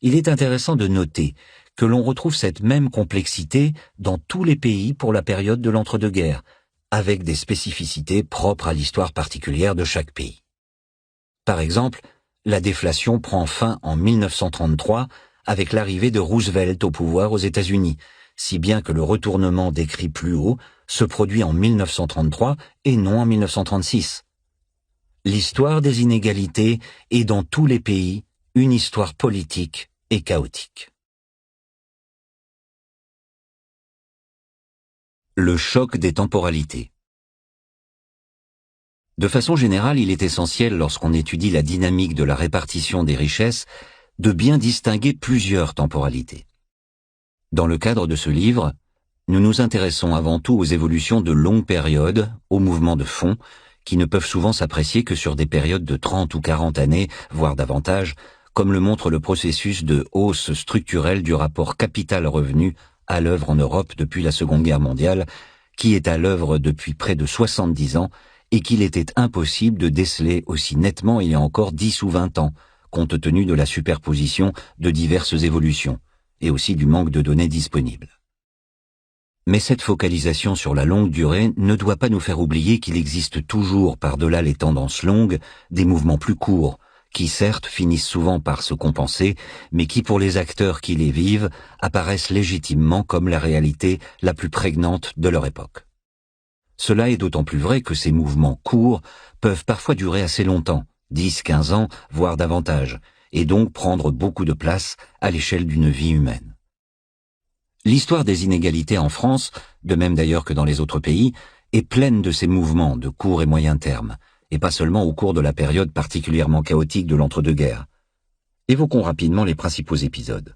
S1: Il est intéressant de noter que l'on retrouve cette même complexité dans tous les pays pour la période de l'entre-deux-guerres, avec des spécificités propres à l'histoire particulière de chaque pays. Par exemple, la déflation prend fin en 1933 avec l'arrivée de Roosevelt au pouvoir aux États-Unis, si bien que le retournement décrit plus haut se produit en 1933 et non en 1936. L'histoire des inégalités est dans tous les pays une histoire politique et chaotique. Le choc des temporalités. De façon générale, il est essentiel, lorsqu'on étudie la dynamique de la répartition des richesses, de bien distinguer plusieurs temporalités. Dans le cadre de ce livre, nous nous intéressons avant tout aux évolutions de longue période, aux mouvements de fond, qui ne peuvent souvent s'apprécier que sur des périodes de 30 ou 40 années, voire davantage, comme le montre le processus de hausse structurelle du rapport capital-revenu à l'œuvre en Europe depuis la Seconde Guerre mondiale, qui est à l'œuvre depuis près de 70 ans et qu'il était impossible de déceler aussi nettement il y a encore 10 ou 20 ans, compte tenu de la superposition de diverses évolutions, et aussi du manque de données disponibles. Mais cette focalisation sur la longue durée ne doit pas nous faire oublier qu'il existe toujours, par-delà les tendances longues, des mouvements plus courts, qui certes finissent souvent par se compenser, mais qui pour les acteurs qui les vivent apparaissent légitimement comme la réalité la plus prégnante de leur époque. Cela est d'autant plus vrai que ces mouvements courts peuvent parfois durer assez longtemps, 10, 15 ans, voire davantage, et donc prendre beaucoup de place à l'échelle d'une vie humaine. L'histoire des inégalités en France, de même d'ailleurs que dans les autres pays, est pleine de ces mouvements de court et moyen terme, et pas seulement au cours de la période particulièrement chaotique de l'entre-deux-guerres. Évoquons rapidement les principaux épisodes.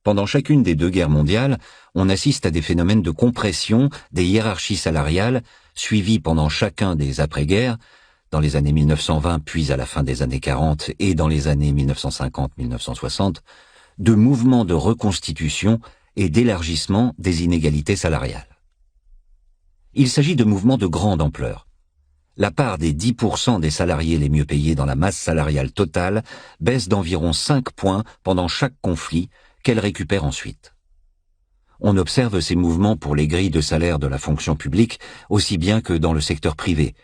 S1: Pendant chacune des deux guerres mondiales, on assiste à des phénomènes de compression des hiérarchies salariales, suivis pendant chacun des après-guerres, dans les années 1920 puis à la fin des années 40 et dans les années 1950-1960, de mouvements de reconstitution et d'élargissement des inégalités salariales. Il s'agit de mouvements de grande ampleur. la part des 10% des salariés les mieux payés dans la masse salariale totale baisse d'environ 5 points pendant chaque conflit qu'elle récupère ensuite. On observe ces mouvements pour les grilles de salaire de la fonction publique aussi bien que dans le secteur privé,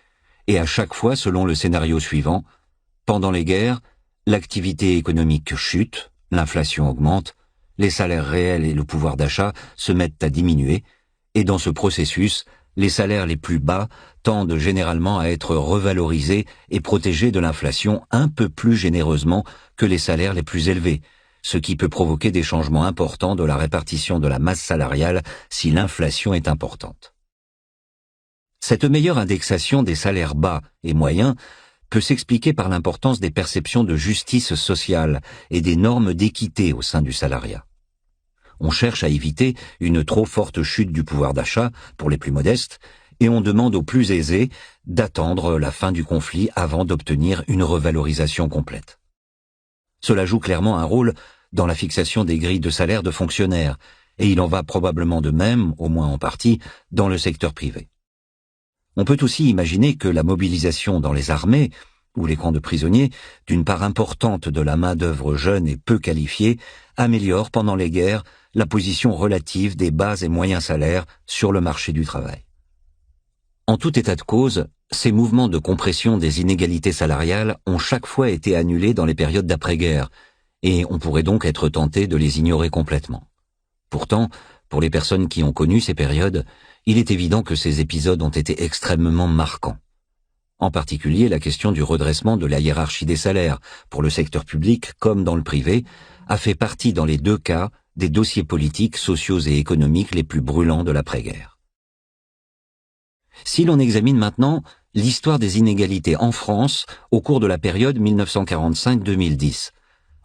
S1: et à chaque fois selon le scénario suivant: pendant les guerres, l'activité économique chute, l'inflation augmente, les salaires réels et le pouvoir d'achat se mettent à diminuer, et dans ce processus, les salaires les plus bas tendent généralement à être revalorisés et protégés de l'inflation un peu plus généreusement que les salaires les plus élevés, ce qui peut provoquer des changements importants de la répartition de la masse salariale si l'inflation est importante. Cette meilleure indexation des salaires bas et moyens peut s'expliquer par l'importance des perceptions de justice sociale et des normes d'équité au sein du salariat. On cherche à éviter une trop forte chute du pouvoir d'achat pour les plus modestes et on demande aux plus aisés d'attendre la fin du conflit avant d'obtenir une revalorisation complète. Cela joue clairement un rôle dans la fixation des grilles de salaire de fonctionnaires, et il en va probablement de même, au moins en partie, dans le secteur privé. On peut aussi imaginer que la mobilisation dans les armées ou les camps de prisonniers d'une part importante de la main-d'œuvre jeune et peu qualifiée améliore pendant les guerres la position relative des bas et moyens salaires sur le marché du travail. En tout état de cause, ces mouvements de compression des inégalités salariales ont chaque fois été annulés dans les périodes d'après-guerre, et on pourrait donc être tenté de les ignorer complètement. Pourtant, pour les personnes qui ont connu ces périodes, il est évident que ces épisodes ont été extrêmement marquants. En particulier, la question du redressement de la hiérarchie des salaires, pour le secteur public comme dans le privé, a fait partie dans les deux cas des dossiers politiques, sociaux et économiques les plus brûlants de l'après-guerre. Si l'on examine maintenant l'histoire des inégalités en France au cours de la période 1945-2010,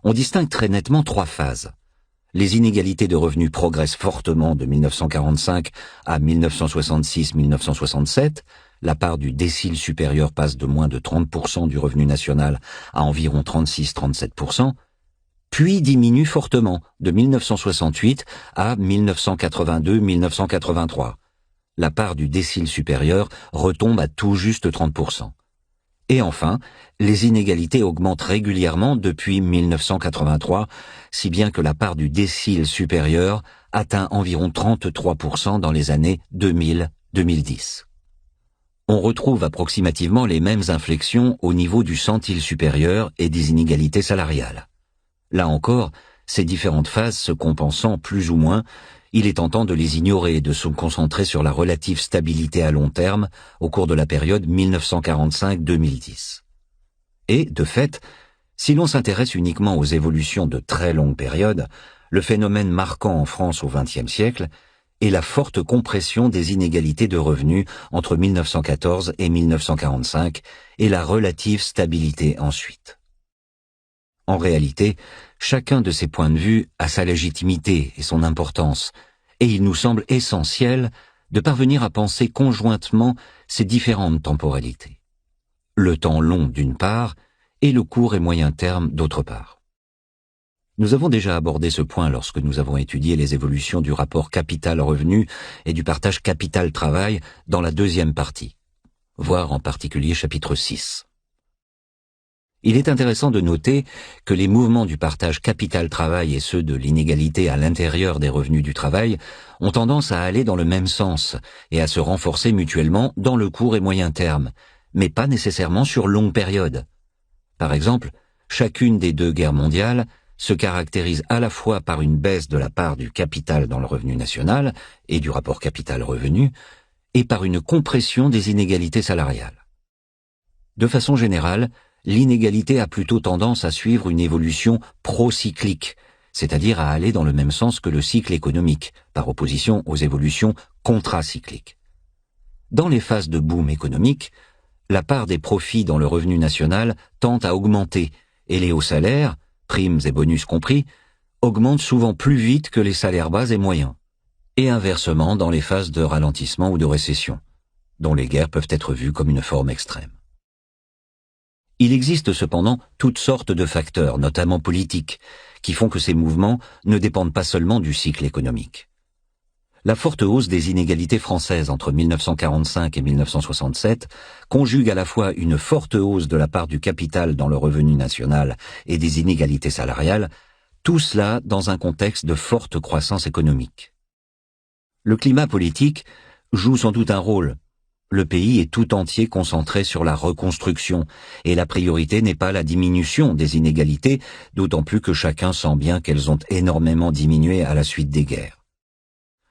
S1: on distingue très nettement trois phases. Les inégalités de revenus progressent fortement de 1945 à 1966-1967, la part du décile supérieur passe de moins de 30% du revenu national à environ 36-37%, puis diminue fortement de 1968 à 1982-1983. La part du décile supérieur retombe à tout juste 30%. Et enfin, les inégalités augmentent régulièrement depuis 1983, si bien que la part du décile supérieur atteint environ 33% dans les années 2000-2010. On retrouve approximativement les mêmes inflexions au niveau du centile supérieur et des inégalités salariales. Là encore, ces différentes phases se compensant plus ou moins, il est tentant de les ignorer et de se concentrer sur la relative stabilité à long terme au cours de la période 1945-2010. Et, de fait, si l'on s'intéresse uniquement aux évolutions de très longues périodes, le phénomène marquant en France au XXe siècle est la forte compression des inégalités de revenus entre 1914 et 1945 et la relative stabilité ensuite. En réalité, chacun de ces points de vue a sa légitimité et son importance, et il nous semble essentiel de parvenir à penser conjointement ces différentes temporalités. Le temps long d'une part, et le court et moyen terme d'autre part. Nous avons déjà abordé ce point lorsque nous avons étudié les évolutions du rapport capital-revenu et du partage capital-travail dans la deuxième partie, voir en particulier chapitre 6. Il est intéressant de noter que les mouvements du partage capital-travail et ceux de l'inégalité à l'intérieur des revenus du travail ont tendance à aller dans le même sens et à se renforcer mutuellement dans le court et moyen terme, mais pas nécessairement sur longue période. Par exemple, chacune des deux guerres mondiales se caractérise à la fois par une baisse de la part du capital dans le revenu national et du rapport capital-revenu, et par une compression des inégalités salariales. De façon générale, l'inégalité a plutôt tendance à suivre une évolution procyclique, c'est-à-dire à aller dans le même sens que le cycle économique, par opposition aux évolutions contracycliques. Dans les phases de boom économique, la part des profits dans le revenu national tend à augmenter, et les hauts salaires, primes et bonus compris, augmentent souvent plus vite que les salaires bas et moyens, et inversement dans les phases de ralentissement ou de récession, dont les guerres peuvent être vues comme une forme extrême. Il existe cependant toutes sortes de facteurs, notamment politiques, qui font que ces mouvements ne dépendent pas seulement du cycle économique. La forte hausse des inégalités françaises entre 1945 et 1967 conjugue à la fois une forte hausse de la part du capital dans le revenu national et des inégalités salariales, tout cela dans un contexte de forte croissance économique. Le climat politique joue sans doute un rôle. Le pays est tout entier concentré sur la reconstruction, et la priorité n'est pas la diminution des inégalités, d'autant plus que chacun sent bien qu'elles ont énormément diminué à la suite des guerres.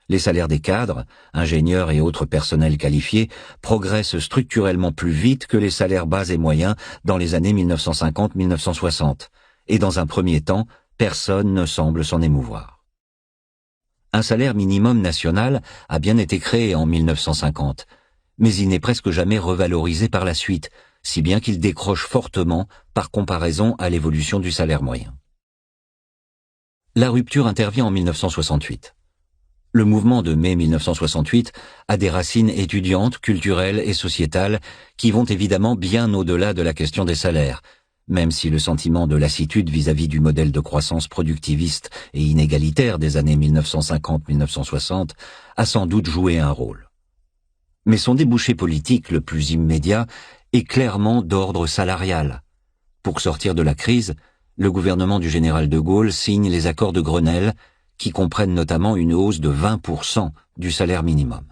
S1: Les salaires des cadres, ingénieurs et autres personnels qualifiés progressent structurellement plus vite que les salaires bas et moyens dans les années 1950-1960, et dans un premier temps, personne ne semble s'en émouvoir. Un salaire minimum national a bien été créé en 1950, mais il n'est presque jamais revalorisé par la suite, si bien qu'il décroche fortement par comparaison à l'évolution du salaire moyen. La rupture intervient en 1968. Le mouvement de mai 1968 a des racines étudiantes, culturelles et sociétales qui vont évidemment bien au-delà de la question des salaires, même si le sentiment de lassitude vis-à-vis du modèle de croissance productiviste et inégalitaire des années 1950-1960 a sans doute joué un rôle. Mais son débouché politique le plus immédiat est clairement d'ordre salarial. Pour sortir de la crise, le gouvernement du général de Gaulle signe les accords de Grenelle, qui comprennent notamment une hausse de 20% du salaire minimum.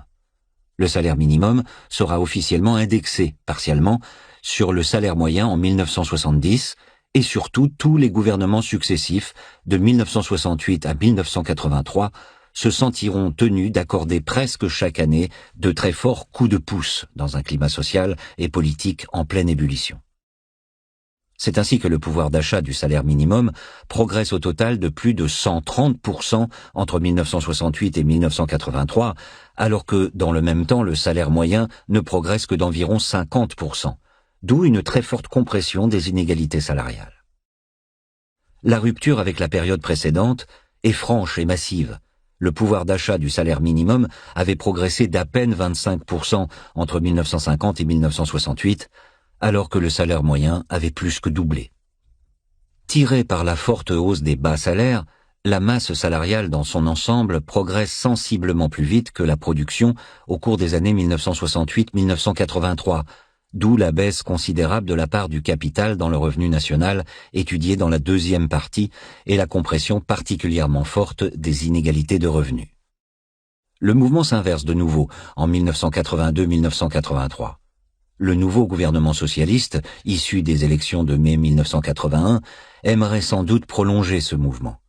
S1: Le salaire minimum sera officiellement indexé, partiellement, sur le salaire moyen en 1970, et surtout tous les gouvernements successifs, de 1968 à 1983, se sentiront tenus d'accorder presque chaque année de très forts coups de pouce dans un climat social et politique en pleine ébullition. C'est ainsi que le pouvoir d'achat du salaire minimum progresse au total de plus de 130% entre 1968 et 1983, alors que, dans le même temps, le salaire moyen ne progresse que d'environ 50%, d'où une très forte compression des inégalités salariales. La rupture avec la période précédente est franche et massive. Le pouvoir d'achat du salaire minimum avait progressé d'à peine 25% entre 1950 et 1968, alors que le salaire moyen avait plus que doublé. Tirée par la forte hausse des bas salaires, la masse salariale dans son ensemble progresse sensiblement plus vite que la production au cours des années 1968-1983, d'où la baisse considérable de la part du capital dans le revenu national étudiée dans la deuxième partie et la compression particulièrement forte des inégalités de revenus. Le mouvement s'inverse de nouveau en 1982-1983. Le nouveau gouvernement socialiste, issu des élections de mai 1981, aimerait sans doute prolonger ce mouvement.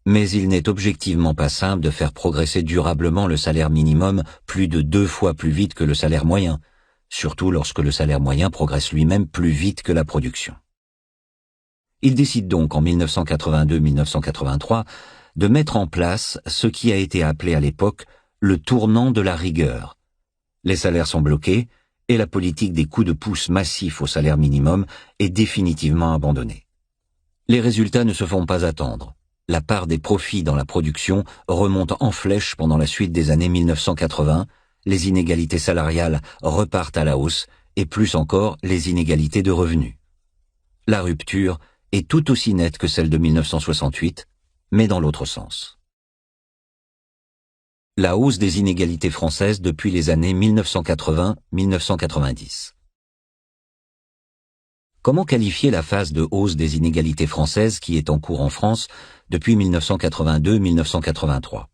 S1: Mais il n'est objectivement pas simple de faire progresser durablement le salaire minimum plus de 2 fois plus vite que le salaire moyen, surtout lorsque le salaire moyen progresse lui-même plus vite que la production. Il décide donc en 1982-1983 de mettre en place ce qui a été appelé à l'époque le tournant de la rigueur. Les salaires sont bloqués, et la politique des coups de pouce massifs au salaire minimum est définitivement abandonnée. Les résultats ne se font pas attendre. La part des profits dans la production remonte en flèche pendant la suite des années 1980, les inégalités salariales repartent à la hausse, et plus encore les inégalités de revenus. La rupture est tout aussi nette que celle de 1968, mais dans l'autre sens. La hausse des inégalités françaises depuis les années 1980-1990. Comment qualifier la phase de hausse des inégalités françaises qui est en cours en France depuis 1982-1983 ?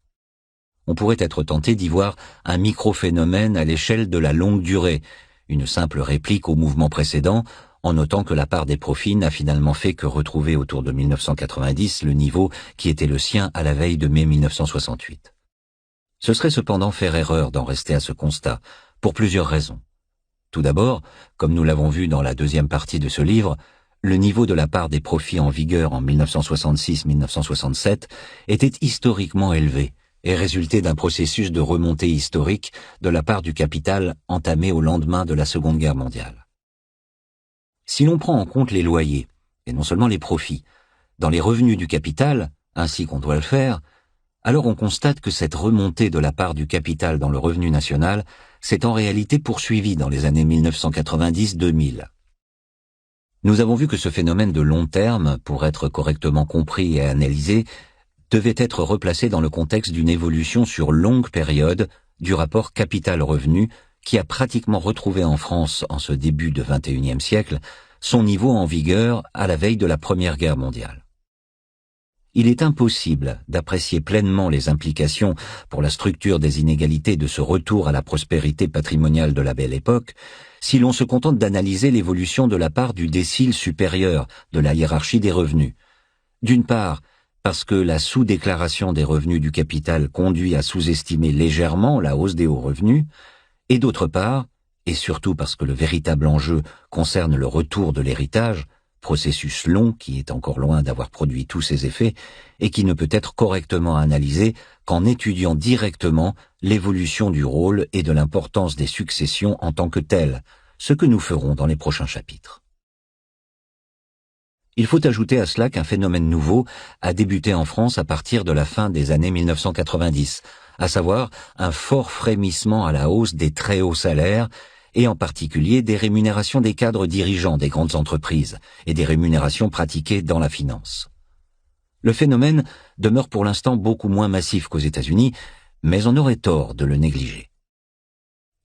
S1: On pourrait être tenté d'y voir un microphénomène à l'échelle de la longue durée, une simple réplique au mouvement précédent, en notant que la part des profits n'a finalement fait que retrouver autour de 1990 le niveau qui était le sien à la veille de mai 1968. Ce serait cependant faire erreur d'en rester à ce constat, pour plusieurs raisons. Tout d'abord, comme nous l'avons vu dans la deuxième partie de ce livre, le niveau de la part des profits en vigueur en 1966-1967 était historiquement élevé et résultait d'un processus de remontée historique de la part du capital entamé au lendemain de la Seconde Guerre mondiale. Si l'on prend en compte les loyers, et non seulement les profits, dans les revenus du capital, ainsi qu'on doit le faire, alors on constate que cette remontée de la part du capital dans le revenu national s'est en réalité poursuivie dans les années 1990-2000. Nous avons vu que ce phénomène de long terme, pour être correctement compris et analysé, devait être replacé dans le contexte d'une évolution sur longue période du rapport capital-revenu qui a pratiquement retrouvé en France, en ce début de XXIe siècle, son niveau en vigueur à la veille de la Première Guerre mondiale. Il est impossible d'apprécier pleinement les implications pour la structure des inégalités de ce retour à la prospérité patrimoniale de la Belle Époque si l'on se contente d'analyser l'évolution de la part du décile supérieur de la hiérarchie des revenus. D'une part, parce que la sous-déclaration des revenus du capital conduit à sous-estimer légèrement la hausse des hauts revenus, et d'autre part, et surtout parce que le véritable enjeu concerne le retour de l'héritage, processus long qui est encore loin d'avoir produit tous ses effets et qui ne peut être correctement analysé qu'en étudiant directement l'évolution du rôle et de l'importance des successions en tant que telles, ce que nous ferons dans les prochains chapitres. Il faut ajouter à cela qu'un phénomène nouveau a débuté en France à partir de la fin des années 1990, à savoir un fort frémissement à la hausse des très hauts salaires et en particulier des rémunérations des cadres dirigeants des grandes entreprises et des rémunérations pratiquées dans la finance. Le phénomène demeure pour l'instant beaucoup moins massif qu'aux États-Unis, mais on aurait tort de le négliger.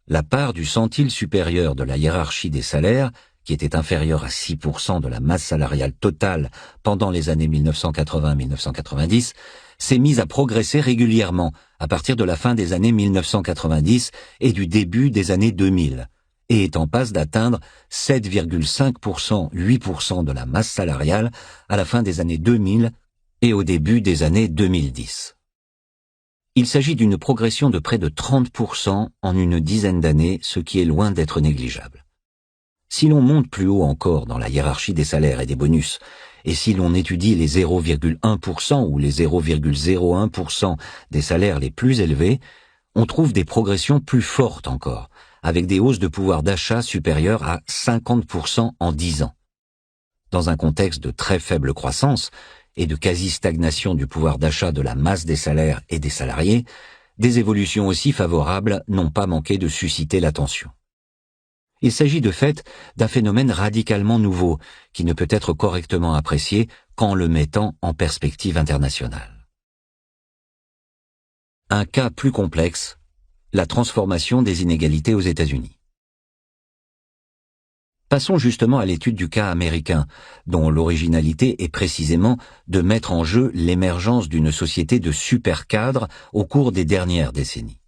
S1: La part du centile supérieur de la hiérarchie des salaires, qui était inférieure à 6% de la masse salariale totale pendant les années 1980-1990, s'est mise à progresser régulièrement à partir de la fin des années 1990 et du début des années 2000, et est en passe d'atteindre 7,5%, 8% de la masse salariale à la fin des années 2000 et au début des années 2010. Il s'agit d'une progression de près de 30% en une dizaine d'années, ce qui est loin d'être négligeable. Si l'on monte plus haut encore dans la hiérarchie des salaires et des bonus, et si l'on étudie les 0,1% ou les 0,01% des salaires les plus élevés, on trouve des progressions plus fortes encore, avec des hausses de pouvoir d'achat supérieures à 50% en 10 ans. Dans un contexte de très faible croissance et de quasi-stagnation du pouvoir d'achat de la masse des salaires et des salariés, des évolutions aussi favorables n'ont pas manqué de susciter l'attention. Il s'agit de fait d'un phénomène radicalement nouveau qui ne peut être correctement apprécié qu'en le mettant en perspective internationale. Un cas plus complexe, la transformation des inégalités aux États-Unis. Passons justement à l'étude du cas américain, dont l'originalité est précisément de mettre en jeu l'émergence d'une société de supercadres au cours des dernières décennies.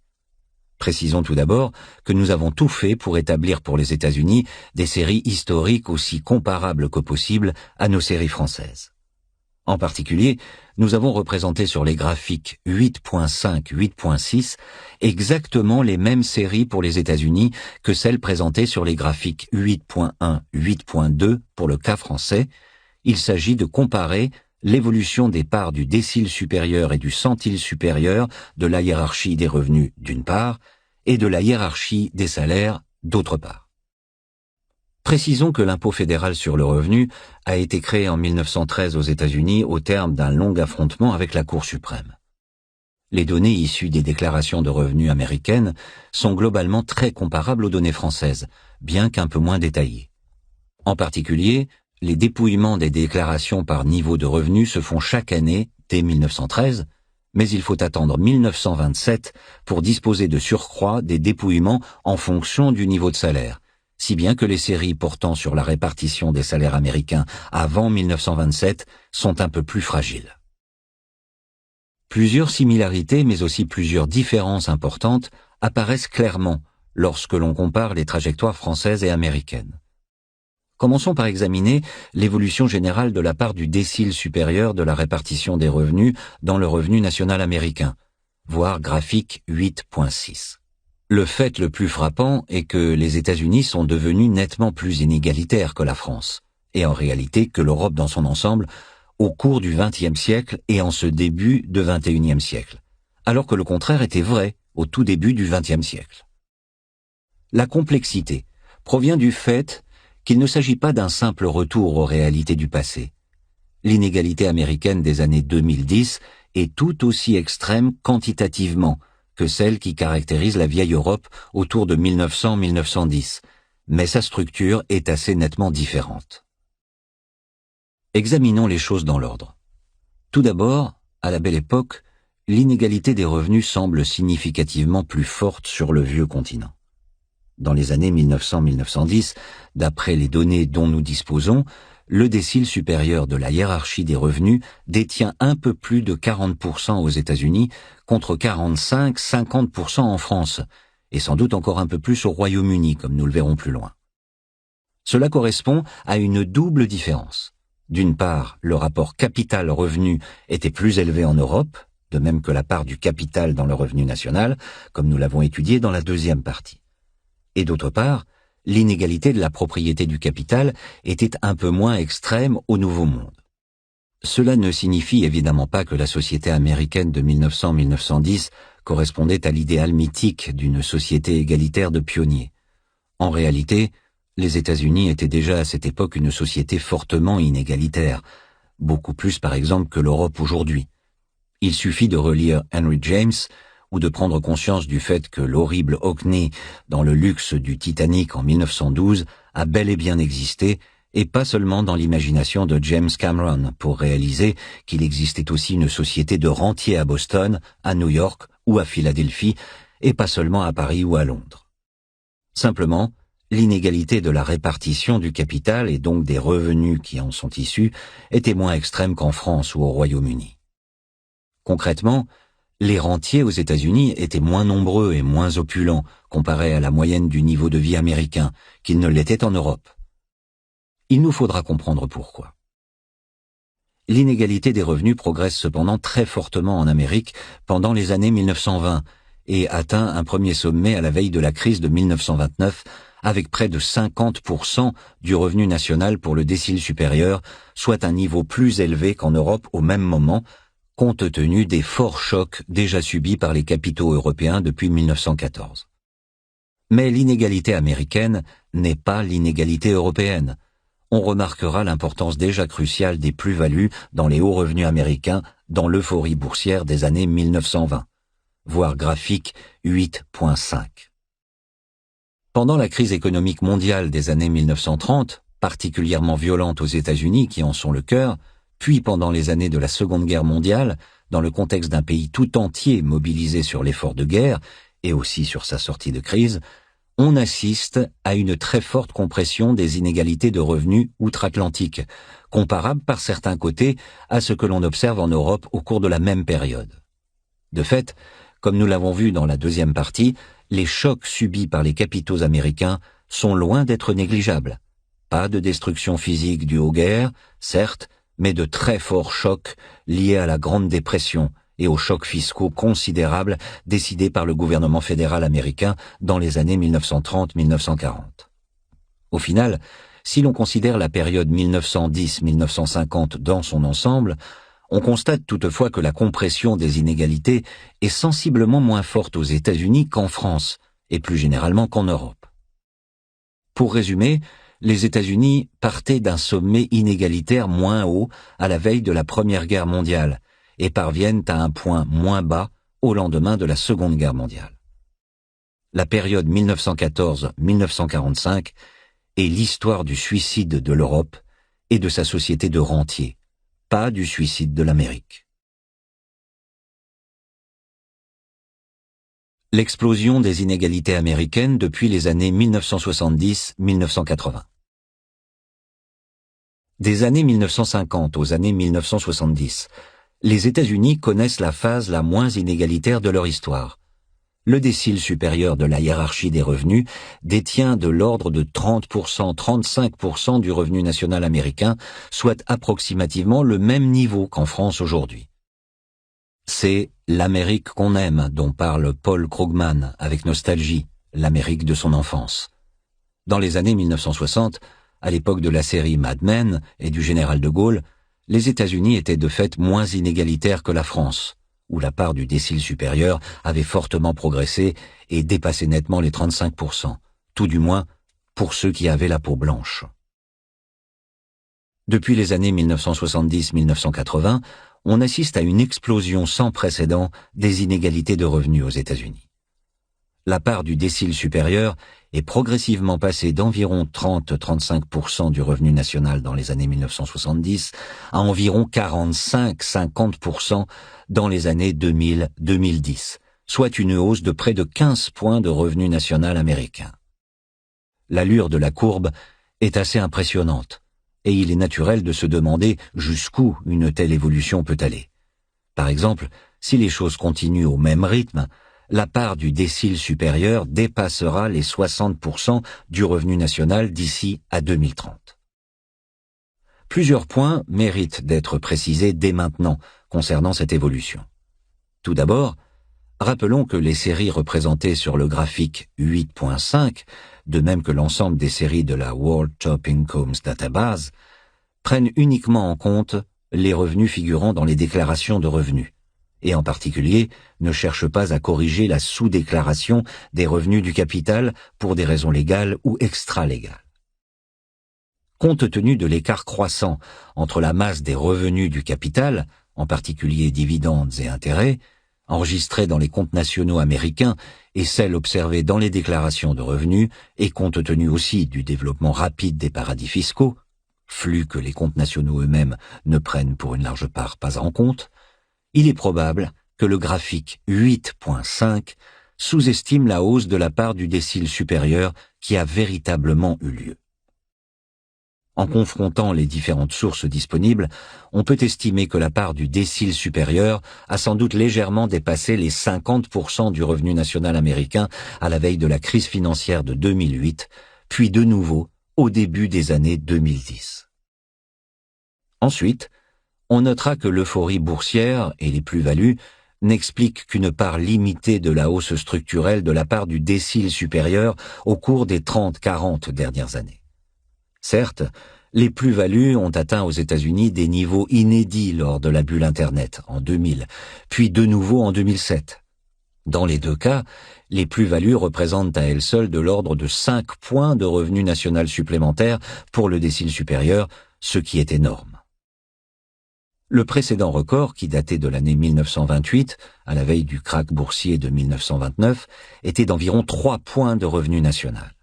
S1: Précisons tout d'abord que nous avons tout fait pour établir pour les États-Unis des séries historiques aussi comparables que possible à nos séries françaises. En particulier, nous avons représenté sur les graphiques 8.5, 8.6 exactement les mêmes séries pour les États-Unis que celles présentées sur les graphiques 8.1, 8.2 pour le cas français. Il s'agit de comparer l'évolution des parts du décile supérieur et du centile supérieur de la hiérarchie des revenus d'une part et de la hiérarchie des salaires d'autre part. Précisons que l'impôt fédéral sur le revenu a été créé en 1913 aux États-Unis au terme d'un long affrontement avec la Cour suprême. Les données issues des déclarations de revenus américaines sont globalement très comparables aux données françaises, bien qu'un peu moins détaillées. En particulier, les dépouillements des déclarations par niveau de revenus se font chaque année dès 1913, mais il faut attendre 1927 pour disposer de surcroît des dépouillements en fonction du niveau de salaire, si bien que les séries portant sur la répartition des salaires américains avant 1927 sont un peu plus fragiles. Plusieurs similarités, mais aussi plusieurs différences importantes apparaissent clairement lorsque l'on compare les trajectoires françaises et américaines. Commençons par examiner l'évolution générale de la part du décile supérieur de la répartition des revenus dans le revenu national américain, voir graphique 8.6. Le fait le plus frappant est que les États-Unis sont devenus nettement plus inégalitaires que la France, et en réalité que l'Europe dans son ensemble, au cours du XXe siècle et en ce début de XXIe siècle, alors que le contraire était vrai au tout début du XXe siècle. La complexité provient du fait qu'il ne s'agit pas d'un simple retour aux réalités du passé. L'inégalité américaine des années 2010 est tout aussi extrême quantitativement que celle qui caractérise la vieille Europe autour de 1900-1910, mais sa structure est assez nettement différente. Examinons les choses dans l'ordre. Tout d'abord, à la Belle Époque, l'inégalité des revenus semble significativement plus forte sur le vieux continent. Dans les années 1900-1910, d'après les données dont nous disposons, le décile supérieur de la hiérarchie des revenus détient un peu plus de 40% aux États-Unis contre 45-50% en France, et sans doute encore un peu plus au Royaume-Uni, comme nous le verrons plus loin. Cela correspond à une double différence. D'une part, le rapport capital-revenu était plus élevé en Europe, de même que la part du capital dans le revenu national, comme nous l'avons étudié dans la deuxième partie. Et d'autre part, l'inégalité de la propriété du capital était un peu moins extrême au Nouveau Monde. Cela ne signifie évidemment pas que la société américaine de 1900-1910 correspondait à l'idéal mythique d'une société égalitaire de pionniers. En réalité, les États-Unis étaient déjà à cette époque une société fortement inégalitaire, beaucoup plus par exemple que l'Europe aujourd'hui. Il suffit de relire Henry James ou de prendre conscience du fait que l'horrible Hockney, dans le luxe du Titanic en 1912, a bel et bien existé, et pas seulement dans l'imagination de James Cameron, pour réaliser qu'il existait aussi une société de rentiers à Boston, à New York ou à Philadelphie, et pas seulement à Paris ou à Londres. Simplement, l'inégalité de la répartition du capital et donc des revenus qui en sont issus était moins extrême qu'en France ou au Royaume-Uni. Concrètement, les rentiers aux États-Unis étaient moins nombreux et moins opulents comparés à la moyenne du niveau de vie américain qu'ils ne l'étaient en Europe. Il nous faudra comprendre pourquoi. L'inégalité des revenus progresse cependant très fortement en Amérique pendant les années 1920 et atteint un premier sommet à la veille de la crise de 1929 avec près de 50% du revenu national pour le décile supérieur, soit un niveau plus élevé qu'en Europe au même moment, compte tenu des forts chocs déjà subis par les capitaux européens depuis 1914. Mais l'inégalité américaine n'est pas l'inégalité européenne. On remarquera l'importance déjà cruciale des plus-values dans les hauts revenus américains dans l'euphorie boursière des années 1920. Voir graphique 8.5. Pendant la crise économique mondiale des années 1930, particulièrement violente aux États-Unis qui en sont le cœur, puis pendant les années de la Seconde Guerre mondiale, dans le contexte d'un pays tout entier mobilisé sur l'effort de guerre et aussi sur sa sortie de crise, on assiste à une très forte compression des inégalités de revenus outre-Atlantique, comparable par certains côtés à ce que l'on observe en Europe au cours de la même période. De fait, comme nous l'avons vu dans la deuxième partie, les chocs subis par les capitaux américains sont loin d'être négligeables. Pas de destruction physique due aux guerres, certes, mais de très forts chocs liés à la Grande Dépression et aux chocs fiscaux considérables décidés par le gouvernement fédéral américain dans les années 1930-1940. Au final, si l'on considère la période 1910-1950 dans son ensemble, on constate toutefois que la compression des inégalités est sensiblement moins forte aux États-Unis qu'en France, et plus généralement qu'en Europe. Pour résumer, les États-Unis partaient d'un sommet inégalitaire moins haut à la veille de la Première Guerre mondiale et parviennent à un point moins bas au lendemain de la Seconde Guerre mondiale. La période 1914-1945 est l'histoire du suicide de l'Europe et de sa société de rentiers, pas du suicide de l'Amérique. L'explosion des inégalités américaines depuis les années 1970-1980. Des années 1950 aux années 1970, les États-Unis connaissent la phase la moins inégalitaire de leur histoire. Le décile supérieur de la hiérarchie des revenus détient de l'ordre de 30%, 35% du revenu national américain, soit approximativement le même niveau qu'en France aujourd'hui. C'est l'Amérique qu'on aime dont parle Paul Krugman avec nostalgie, l'Amérique de son enfance. Dans les années 1960, à l'époque de la série Mad Men et du général de Gaulle, les États-Unis étaient de fait moins inégalitaires que la France, où la part du décile supérieur avait fortement progressé et dépassé nettement les 35%, tout du moins pour ceux qui avaient la peau blanche. Depuis les années 1970-1980, on assiste à une explosion sans précédent des inégalités de revenus aux États-Unis. La part du décile supérieur est progressivement passé d'environ 30-35% du revenu national dans les années 1970 à environ 45-50% dans les années 2000-2010, soit une hausse de près de 15 points de revenu national américain. L'allure de la courbe est assez impressionnante, et il est naturel de se demander jusqu'où une telle évolution peut aller. Par exemple, si les choses continuent au même rythme, la part du décile supérieur dépassera les 60% du revenu national d'ici à 2030. Plusieurs points méritent d'être précisés dès maintenant concernant cette évolution. Tout d'abord, rappelons que les séries représentées sur le graphique 8.5, de même que l'ensemble des séries de la World Top Incomes Database, prennent uniquement en compte les revenus figurant dans les déclarations de revenus, et en particulier ne cherchent pas à corriger la sous-déclaration des revenus du capital pour des raisons légales ou extra-légales. Compte tenu de l'écart croissant entre la masse des revenus du capital, en particulier dividendes et intérêts, enregistrés dans les comptes nationaux américains et celles observées dans les déclarations de revenus, et compte tenu aussi du développement rapide des paradis fiscaux, flux que les comptes nationaux eux-mêmes ne prennent pour une large part pas en compte, il est probable que le graphique 8.5 sous-estime la hausse de la part du décile supérieur qui a véritablement eu lieu. En confrontant les différentes sources disponibles, on peut estimer que la part du décile supérieur a sans doute légèrement dépassé les 50% du revenu national américain à la veille de la crise financière de 2008, puis de nouveau au début des années 2010. Ensuite, on notera que l'euphorie boursière et les plus-values n'expliquent qu'une part limitée de la hausse structurelle de la part du décile supérieur au cours des 30-40 dernières années. Certes, les plus-values ont atteint aux États-Unis des niveaux inédits lors de la bulle Internet en 2000, puis de nouveau en 2007. Dans les deux cas, les plus-values représentent à elles seules de l'ordre de 5 points de revenu national supplémentaire pour le décile supérieur, ce qui est énorme. Le précédent record, qui datait de l'année 1928, à la veille du krach boursier de 1929, était d'environ 3 points de revenu national.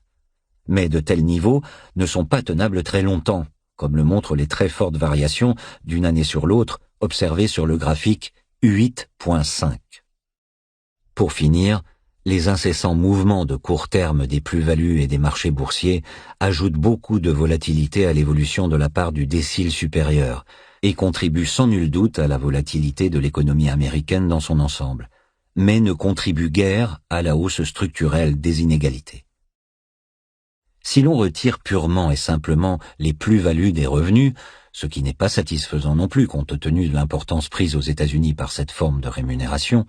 S1: Mais de tels niveaux ne sont pas tenables très longtemps, comme le montrent les très fortes variations d'une année sur l'autre observées sur le graphique 8.5. Pour finir, les incessants mouvements de court terme des plus-values et des marchés boursiers ajoutent beaucoup de volatilité à l'évolution de la part du décile supérieur, et contribue sans nul doute à la volatilité de l'économie américaine dans son ensemble, mais ne contribue guère à la hausse structurelle des inégalités. Si l'on retire purement et simplement les plus-values des revenus, ce qui n'est pas satisfaisant non plus compte tenu de l'importance prise aux États-Unis par cette forme de rémunération,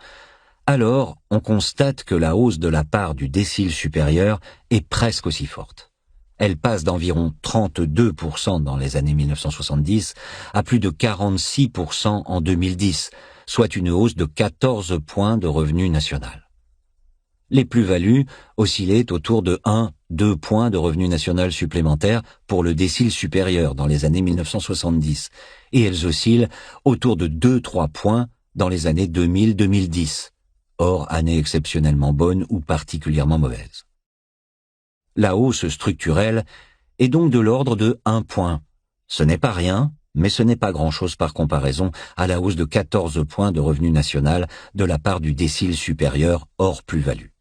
S1: alors on constate que la hausse de la part du décile supérieur est presque aussi forte. Elle passe d'environ 32% dans les années 1970 à plus de 46% en 2010, soit une hausse de 14 points de revenu national. Les plus-values oscillaient autour de 1-2 points de revenu national supplémentaire pour le décile supérieur dans les années 1970, et elles oscillent autour de 2-3 points dans les années 2000-2010, hors années exceptionnellement bonnes ou particulièrement mauvaises. La hausse structurelle est donc de l'ordre de 1 point. Ce n'est pas rien, mais ce n'est pas grand-chose par comparaison à la hausse de 14 points de revenu national de la part du décile supérieur hors plus-value.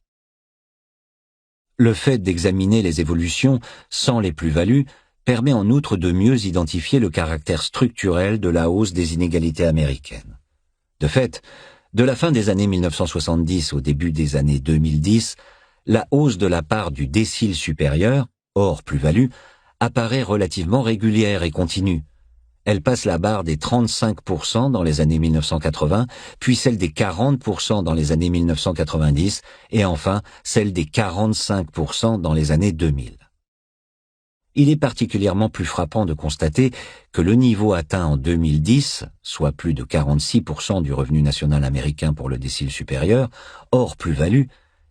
S1: Le fait d'examiner les évolutions sans les plus-values permet en outre de mieux identifier le caractère structurel de la hausse des inégalités américaines. De fait, de la fin des années 1970 au début des années 2010, la hausse de la part du décile supérieur, hors plus-value, apparaît relativement régulière et continue. Elle passe la barre des 35% dans les années 1980, puis celle des 40% dans les années 1990, et enfin celle des 45% dans les années 2000. Il est particulièrement plus frappant de constater que le niveau atteint en 2010, soit plus de 46% du revenu national américain pour le décile supérieur, hors plus-value,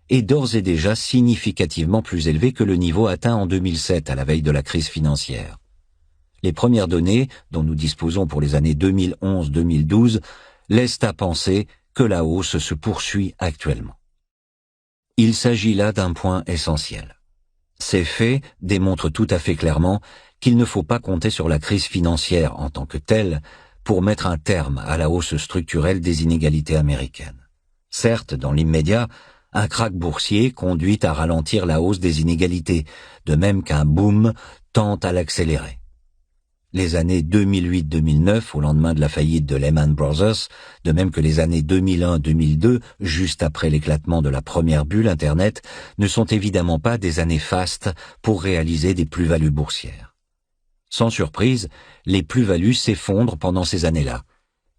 S1: est d'ores et déjà significativement plus élevé que le niveau atteint en 2007 à la veille de la crise financière. Les premières données, dont nous disposons pour les années 2011-2012, laissent à penser que la hausse se poursuit actuellement. Il s'agit là d'un point essentiel. Ces faits démontrent tout à fait clairement qu'il ne faut pas compter sur la crise financière en tant que telle pour mettre un terme à la hausse structurelle des inégalités américaines. Certes, dans l'immédiat, un krach boursier conduit à ralentir la hausse des inégalités, de même qu'un boom tend à l'accélérer. Les années 2008-2009, au lendemain de la faillite de Lehman Brothers, de même que les années 2001-2002, juste après l'éclatement de la première bulle Internet, ne sont évidemment pas des années fastes pour réaliser des plus-values boursières. Sans surprise, les plus-values s'effondrent pendant ces années-là.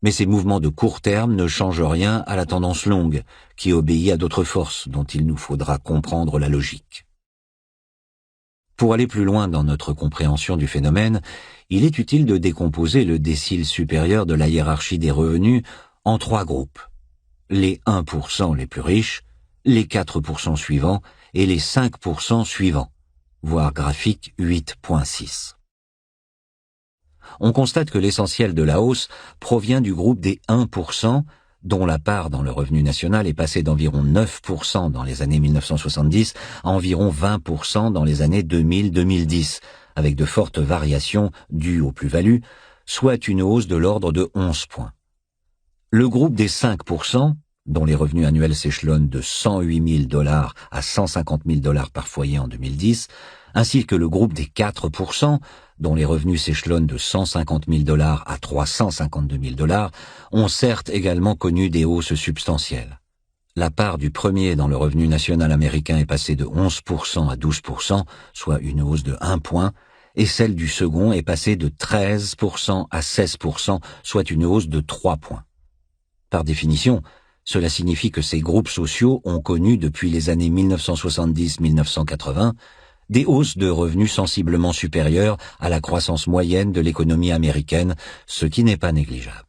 S1: Mais ces mouvements de court terme ne changent rien à la tendance longue, qui obéit à d'autres forces dont il nous faudra comprendre la logique. Pour aller plus loin dans notre compréhension du phénomène, il est utile de décomposer le décile supérieur de la hiérarchie des revenus en 3 groupes. Les 1% les plus riches, les 4% suivants et les 5% suivants, voir graphique 8.6. On constate que l'essentiel de la hausse provient du groupe des 1%, dont la part dans le revenu national est passée d'environ 9% dans les années 1970 à environ 20% dans les années 2000-2010, avec de fortes variations dues aux plus-values, soit une hausse de l'ordre de 11 points. Le groupe des 5%, dont les revenus annuels s'échelonnent de $108 000 à $150 000 par foyer en 2010, ainsi que le groupe des 4%, dont les revenus s'échelonnent de $150 000 à $352 000, ont certes également connu des hausses substantielles. La part du premier dans le revenu national américain est passée de 11% à 12%, soit une hausse de 1 point, et celle du second est passée de 13% à 16%, soit une hausse de 3 points. Par définition, cela signifie que ces groupes sociaux ont connu depuis les années 1970-1980 des hausses de revenus sensiblement supérieures à la croissance moyenne de l'économie américaine, ce qui n'est pas négligeable.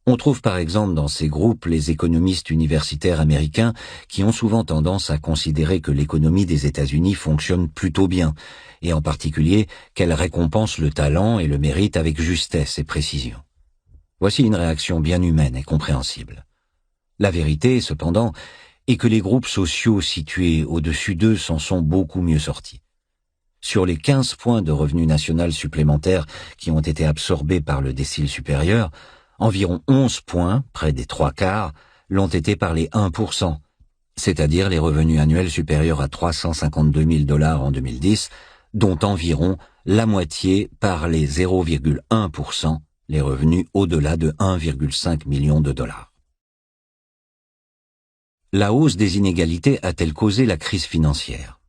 S1: On trouve par exemple dans ces groupes les économistes universitaires américains qui ont souvent tendance à considérer que l'économie des États-Unis fonctionne plutôt bien, et en particulier qu'elle récompense le talent et le mérite avec justesse et précision. Voici une réaction bien humaine et compréhensible. La vérité, cependant, est que les groupes sociaux situés au-dessus d'eux s'en sont beaucoup mieux sortis. Sur les 15 points de revenu national supplémentaires qui ont été absorbés par le décile supérieur, environ 11 points, près des 3/4, l'ont été par les 1%, c'est-à-dire les revenus annuels supérieurs à $352 000 en 2010, dont environ la moitié par les 0,1%, les revenus au-delà de 1,5 million de dollars. La hausse des inégalités a-t-elle causé la crise financière?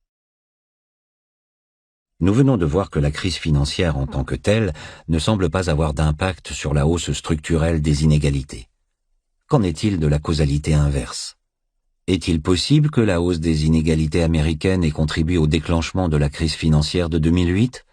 S1: Nous venons de voir que la crise financière en tant que telle ne semble pas avoir d'impact sur la hausse structurelle des inégalités. Qu'en est-il de la causalité inverse? Est-il possible que la hausse des inégalités américaines ait contribué au déclenchement de la crise financière de 2008?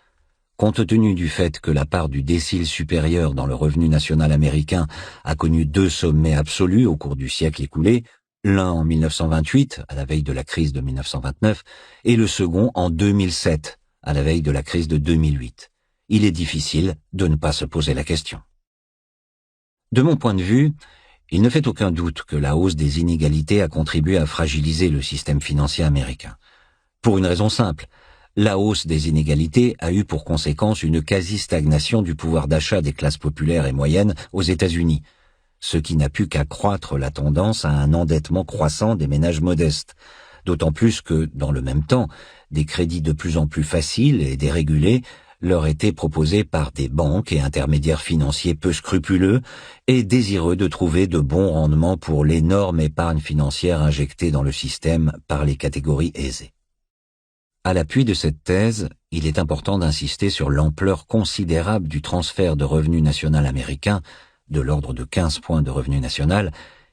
S1: Compte tenu du fait que la part du décile supérieur dans le revenu national américain a connu 2 sommets absolus au cours du siècle écoulé, l'un en 1928, à la veille de la crise de 1929, et le second en 2007, à la veille de la crise de 2008. Il est difficile de ne pas se poser la question. De mon point de vue, il ne fait aucun doute que la hausse des inégalités a contribué à fragiliser le système financier américain. Pour une raison simple, la hausse des inégalités a eu pour conséquence une quasi-stagnation du pouvoir d'achat des classes populaires et moyennes aux États-Unis, ce qui n'a pu qu'accroître la tendance à un endettement croissant des ménages modestes, d'autant plus que, dans le même temps, des crédits de plus en plus faciles et dérégulés leur étaient proposés par des banques et intermédiaires financiers peu scrupuleux et désireux de trouver de bons rendements pour l'énorme épargne financière injectée dans le système par les catégories aisées. À l'appui de cette thèse, il est important d'insister sur l'ampleur considérable du transfert de revenu national américain, de l'ordre de 15 points de revenu national,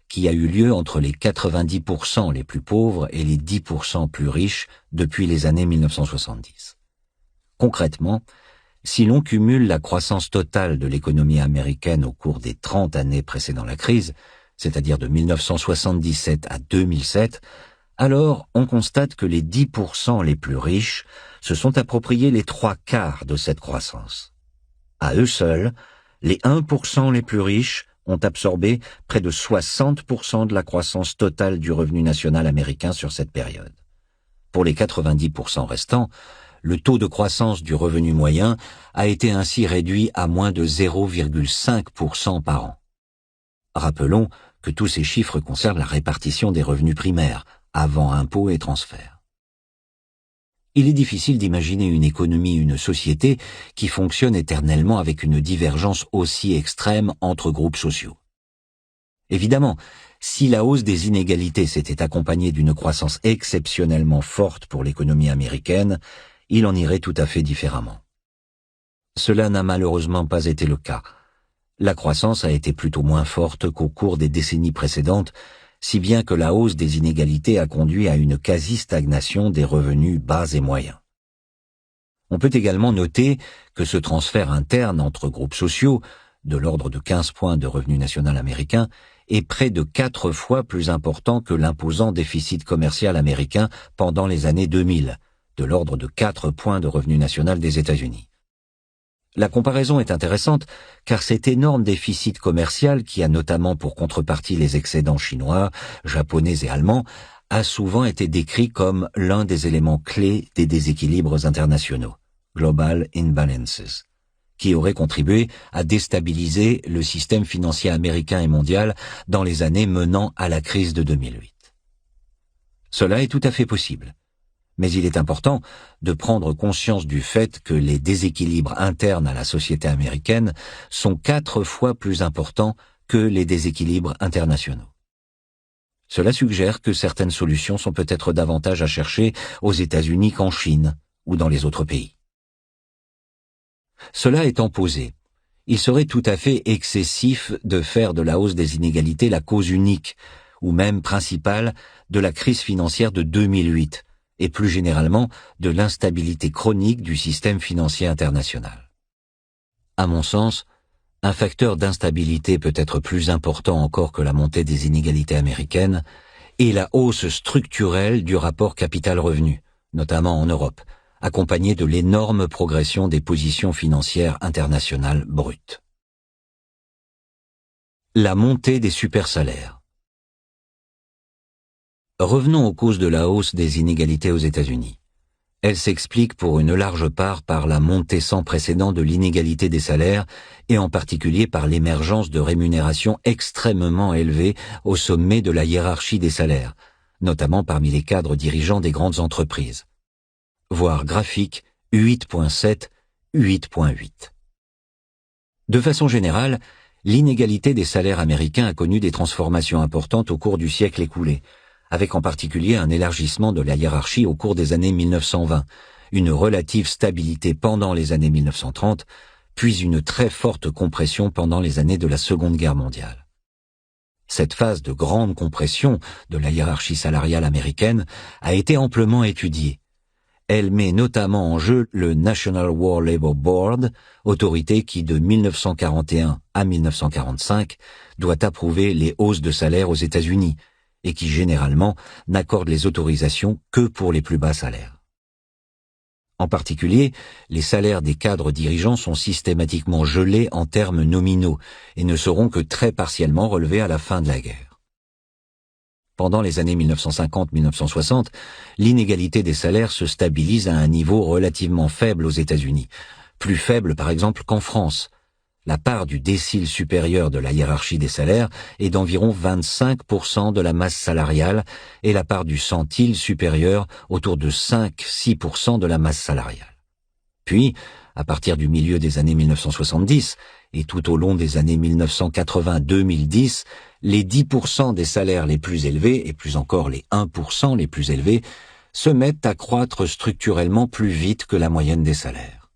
S1: qui a eu lieu entre les 90% les plus pauvres et les 10% plus riches depuis les années 1970. Concrètement, si l'on cumule la croissance totale de l'économie américaine au cours des 30 années précédant la crise, c'est-à-dire de 1977 à 2007, alors on constate que les 10% les plus riches se sont appropriés les 3/4 de cette croissance. À eux seuls, les 1% les plus riches ont absorbé près de 60% de la croissance totale du revenu national américain sur cette période. Pour les 90% restants, le taux de croissance du revenu moyen a été ainsi réduit à moins de 0,5% par an. Rappelons que tous ces chiffres concernent la répartition des revenus primaires, avant impôts et transferts. Il est difficile d'imaginer une économie, une société qui fonctionne éternellement avec une divergence aussi extrême entre groupes sociaux. Évidemment, si la hausse des inégalités s'était accompagnée d'une croissance exceptionnellement forte pour l'économie américaine, il en irait tout à fait différemment. Cela n'a malheureusement pas été le cas. La croissance a été plutôt moins forte qu'au cours des décennies précédentes, si bien que la hausse des inégalités a conduit à une quasi-stagnation des revenus bas et moyens. On peut également noter que ce transfert interne entre groupes sociaux, de l'ordre de 15 points de revenu national américain, est près de 4 fois plus important que l'imposant déficit commercial américain pendant les années 2000, de l'ordre de 4 points de revenu national des États-Unis. La comparaison est intéressante car cet énorme déficit commercial qui a notamment pour contrepartie les excédents chinois, japonais et allemands a souvent été décrit comme l'un des éléments clés des déséquilibres internationaux, Global Imbalances, qui aurait contribué à déstabiliser le système financier américain et mondial dans les années menant à la crise de 2008. Cela est tout à fait possible. Mais il est important de prendre conscience du fait que les déséquilibres internes à la société américaine sont 4 fois plus importants que les déséquilibres internationaux. Cela suggère que certaines solutions sont peut-être davantage à chercher aux États-Unis qu'en Chine ou dans les autres pays. Cela étant posé, il serait tout à fait excessif de faire de la hausse des inégalités la cause unique, ou même principale, de la crise financière de 2008, et plus généralement de l'instabilité chronique du système financier international. À mon sens, un facteur d'instabilité peut être plus important encore que la montée des inégalités américaines et la hausse structurelle du rapport capital-revenu, notamment en Europe, accompagnée de l'énorme progression des positions financières internationales brutes. La montée des supersalaires. Revenons aux causes de la hausse des inégalités aux États-Unis. Elle s'explique pour une large part par la montée sans précédent de l'inégalité des salaires et en particulier par l'émergence de rémunérations extrêmement élevées au sommet de la hiérarchie des salaires, notamment parmi les cadres dirigeants des grandes entreprises. Voir graphique 8.7, 8.8. De façon générale, l'inégalité des salaires américains a connu des transformations importantes au cours du siècle écoulé, avec en particulier un élargissement de la hiérarchie au cours des années 1920, une relative stabilité pendant les années 1930, puis une très forte compression pendant les années de la Seconde Guerre mondiale. Cette phase de grande compression de la hiérarchie salariale américaine a été amplement étudiée. Elle met notamment en jeu le National War Labor Board, autorité qui de 1941 à 1945 doit approuver les hausses de salaire aux États-Unis, et qui généralement n'accorde les autorisations que pour les plus bas salaires. En particulier, les salaires des cadres dirigeants sont systématiquement gelés en termes nominaux et ne seront que très partiellement relevés à la fin de la guerre. Pendant les années 1950-1960, l'inégalité des salaires se stabilise à un niveau relativement faible aux États-Unis, plus faible par exemple qu'en France. La part du décile supérieur de la hiérarchie des salaires est d'environ 25% de la masse salariale et la part du centile supérieur autour de 5-6% de la masse salariale. Puis, à partir du milieu des années 1970 et tout au long des années 1980-2010, les 10% des salaires les plus élevés et plus encore les 1% les plus élevés se mettent à croître structurellement plus vite que la moyenne des salaires.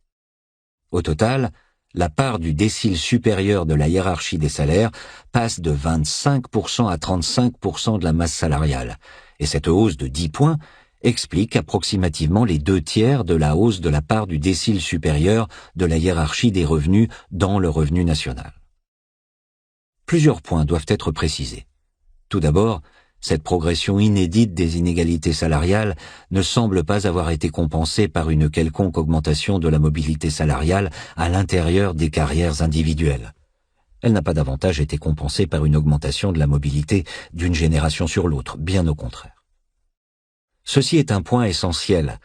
S1: Au total, la part du décile supérieur de la hiérarchie des salaires passe de 25% à 35% de la masse salariale, et cette hausse de 10 points explique approximativement les 2/3 de la hausse de la part du décile supérieur de la hiérarchie des revenus dans le revenu national. Plusieurs points doivent être précisés. Tout d'abord, cette progression inédite des inégalités salariales ne semble pas avoir été compensée par une quelconque augmentation de la mobilité salariale à l'intérieur des carrières individuelles. Elle n'a pas davantage été compensée par une augmentation de la mobilité d'une génération sur l'autre, bien au contraire. Ceci est un point essentiel,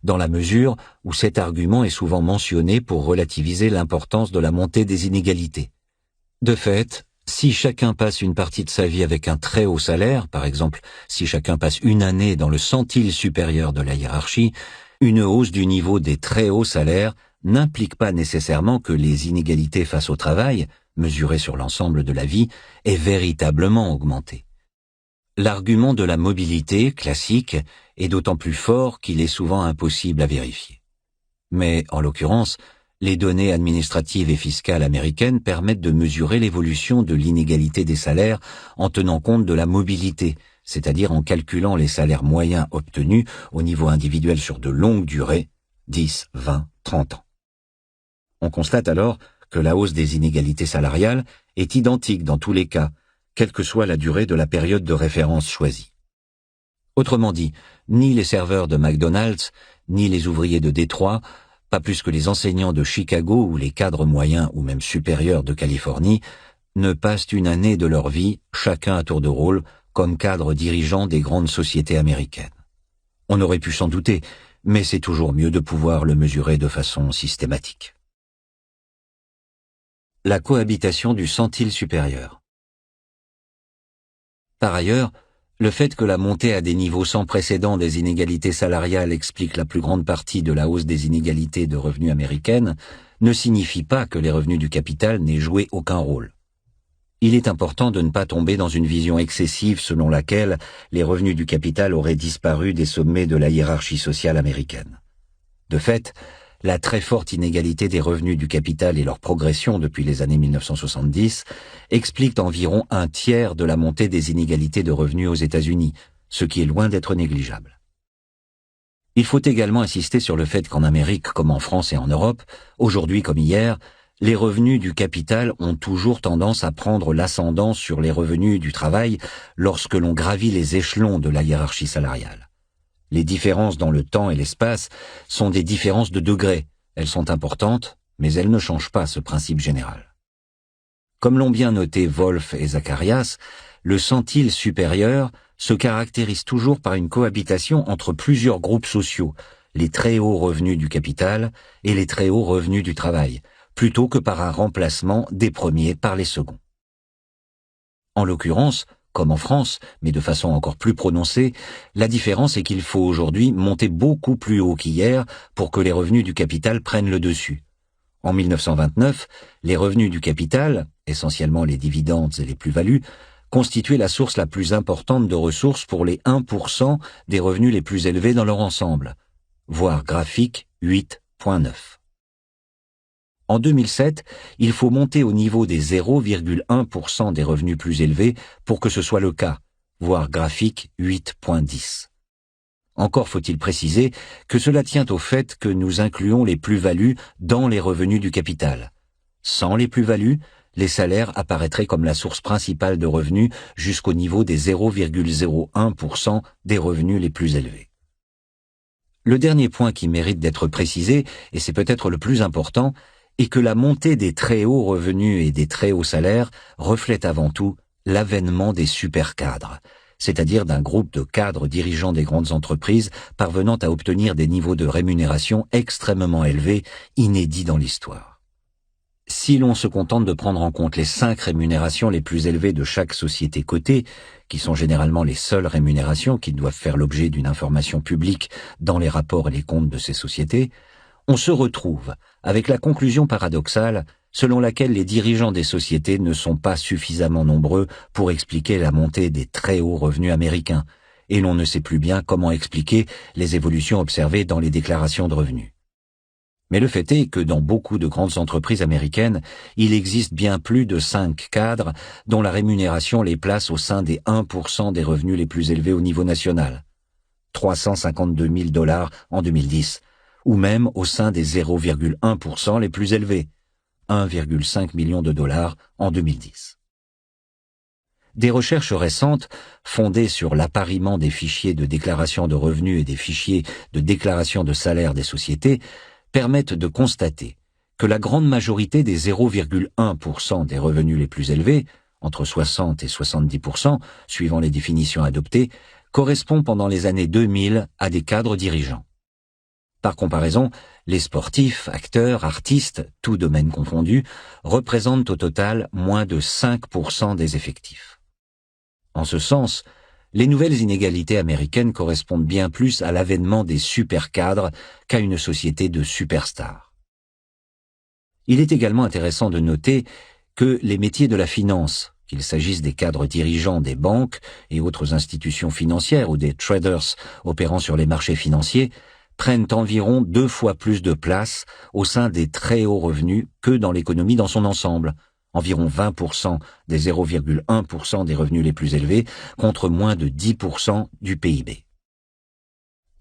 S1: dans la mesure où cet argument est souvent mentionné pour relativiser l'importance de la montée des inégalités. De fait, si chacun passe une partie de sa vie avec un très haut salaire, par exemple si chacun passe une année dans le centile supérieur de la hiérarchie, une hausse du niveau des très hauts salaires n'implique pas nécessairement que les inégalités face au travail, mesurées sur l'ensemble de la vie, aient véritablement augmenté. L'argument de la mobilité, classique, est d'autant plus fort qu'il est souvent impossible à vérifier. Mais, en l'occurrence, les données administratives et fiscales américaines permettent de mesurer l'évolution de l'inégalité des salaires en tenant compte de la mobilité, c'est-à-dire en calculant les salaires moyens obtenus au niveau individuel sur de longues durées, 10, 20, 30 ans. On constate alors que la hausse des inégalités salariales est identique dans tous les cas, quelle que soit la durée de la période de référence choisie. Autrement dit, ni les serveurs de McDonald's, ni les ouvriers de Détroit, pas plus que les enseignants de Chicago ou les cadres moyens ou même supérieurs de Californie, ne passent une année de leur vie, chacun à tour de rôle, comme cadre dirigeant des grandes sociétés américaines. On aurait pu s'en douter, mais c'est toujours mieux de pouvoir le mesurer de façon systématique. La cohabitation du centile supérieur. Par ailleurs, le fait que la montée à des niveaux sans précédent des inégalités salariales explique la plus grande partie de la hausse des inégalités de revenus américaines ne signifie pas que les revenus du capital n'aient joué aucun rôle. Il est important de ne pas tomber dans une vision excessive selon laquelle les revenus du capital auraient disparu des sommets de la hiérarchie sociale américaine. De fait, la très forte inégalité des revenus du capital et leur progression depuis les années 1970 expliquent environ un tiers de la montée des inégalités de revenus aux États-Unis, ce qui est loin d'être négligeable. Il faut également insister sur le fait qu'en Amérique, comme en France et en Europe, aujourd'hui comme hier, les revenus du capital ont toujours tendance à prendre l'ascendant sur les revenus du travail lorsque l'on gravit les échelons de la hiérarchie salariale. Les différences dans le temps et l'espace sont des différences de degrés. Elles sont importantes, mais elles ne changent pas ce principe général. Comme l'ont bien noté Wolf et Zacharias, le centile supérieur se caractérise toujours par une cohabitation entre plusieurs groupes sociaux, les très hauts revenus du capital et les très hauts revenus du travail, plutôt que par un remplacement des premiers par les seconds. En l'occurrence, comme en France, mais de façon encore plus prononcée, la différence est qu'il faut aujourd'hui monter beaucoup plus haut qu'hier pour que les revenus du capital prennent le dessus. En 1929, les revenus du capital, essentiellement les dividendes et les plus-values, constituaient la source la plus importante de ressources pour les 1% des revenus les plus élevés dans leur ensemble. Voir graphique 8.9. En 2007, il faut monter au niveau des 0,1% des revenus plus élevés pour que ce soit le cas, voir graphique 8.10. Encore faut-il préciser que cela tient au fait que nous incluons les plus-values dans les revenus du capital. Sans les plus-values, les salaires apparaîtraient comme la source principale de revenus jusqu'au niveau des 0,01% des revenus les plus élevés. Le dernier point qui mérite d'être précisé, et c'est peut-être le plus important, et que la montée des très hauts revenus et des très hauts salaires reflète avant tout l'avènement des supercadres, c'est-à-dire d'un groupe de cadres dirigeants des grandes entreprises parvenant à obtenir des niveaux de rémunération extrêmement élevés, inédits dans l'histoire. Si l'on se contente de prendre en compte les 5 rémunérations les plus élevées de chaque société cotée, qui sont généralement les seules rémunérations qui doivent faire l'objet d'une information publique dans les rapports et les comptes de ces sociétés, on se retrouve avec la conclusion paradoxale selon laquelle les dirigeants des sociétés ne sont pas suffisamment nombreux pour expliquer la montée des très hauts revenus américains, et l'on ne sait plus bien comment expliquer les évolutions observées dans les déclarations de revenus. Mais le fait est que dans beaucoup de grandes entreprises américaines, il existe bien plus de 5 cadres dont la rémunération les place au sein des 1% des revenus les plus élevés au niveau national. 352 000 $ en 2010, ou même au sein des 0,1% les plus élevés, 1,5 million de dollars en 2010. Des recherches récentes, fondées sur l'appariement des fichiers de déclaration de revenus et des fichiers de déclaration de salaire des sociétés, permettent de constater que la grande majorité des 0,1% des revenus les plus élevés, entre 60 et 70%, suivant les définitions adoptées, correspond pendant les années 2000 à des cadres dirigeants. Par comparaison, les sportifs, acteurs, artistes, tous domaines confondus, représentent au total moins de 5% des effectifs. En ce sens, les nouvelles inégalités américaines correspondent bien plus à l'avènement des supercadres qu'à une société de superstars. Il est également intéressant de noter que les métiers de la finance, qu'il s'agisse des cadres dirigeants des banques et autres institutions financières ou des traders opérant sur les marchés financiers, prennent environ 2 fois plus de place au sein des très hauts revenus que dans l'économie dans son ensemble, environ 20% des 0,1% des revenus les plus élevés contre moins de 10% du PIB.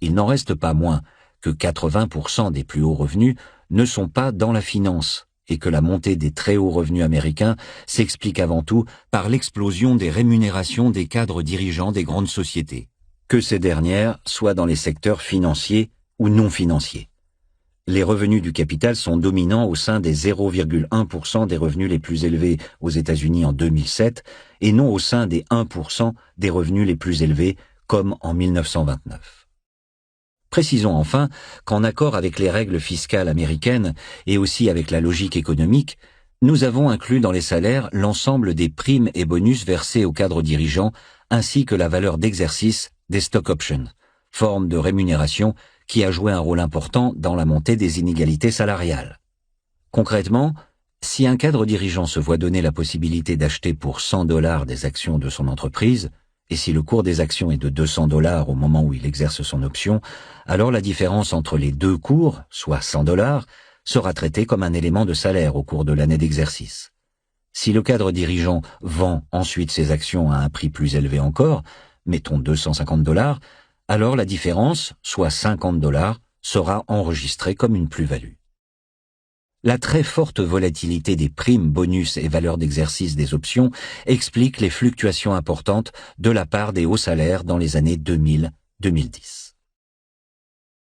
S1: Il n'en reste pas moins que 80% des plus hauts revenus ne sont pas dans la finance et que la montée des très hauts revenus américains s'explique avant tout par l'explosion des rémunérations des cadres dirigeants des grandes sociétés, que ces dernières soient dans les secteurs financiers ou non financiers. Les revenus du capital sont dominants au sein des 0,1% des revenus les plus élevés aux États-Unis en 2007 et non au sein des 1% des revenus les plus élevés comme en 1929. Précisons enfin qu'en accord avec les règles fiscales américaines et aussi avec la logique économique, nous avons inclus dans les salaires l'ensemble des primes et bonus versés aux cadres dirigeants ainsi que la valeur d'exercice des stock options, forme de rémunération qui a joué un rôle important dans la montée des inégalités salariales. Concrètement, si un cadre dirigeant se voit donner la possibilité d'acheter pour $100 des actions de son entreprise, et si le cours des actions est de $200 au moment où il exerce son option, alors la différence entre les deux cours, soit $100, sera traitée comme un élément de salaire au cours de l'année d'exercice. Si le cadre dirigeant vend ensuite ses actions à un prix plus élevé encore, mettons $250, alors la différence, soit $50, sera enregistrée comme une plus-value. La très forte volatilité des primes, bonus et valeurs d'exercice des options explique les fluctuations importantes de la part des hauts salaires dans les années 2000-2010.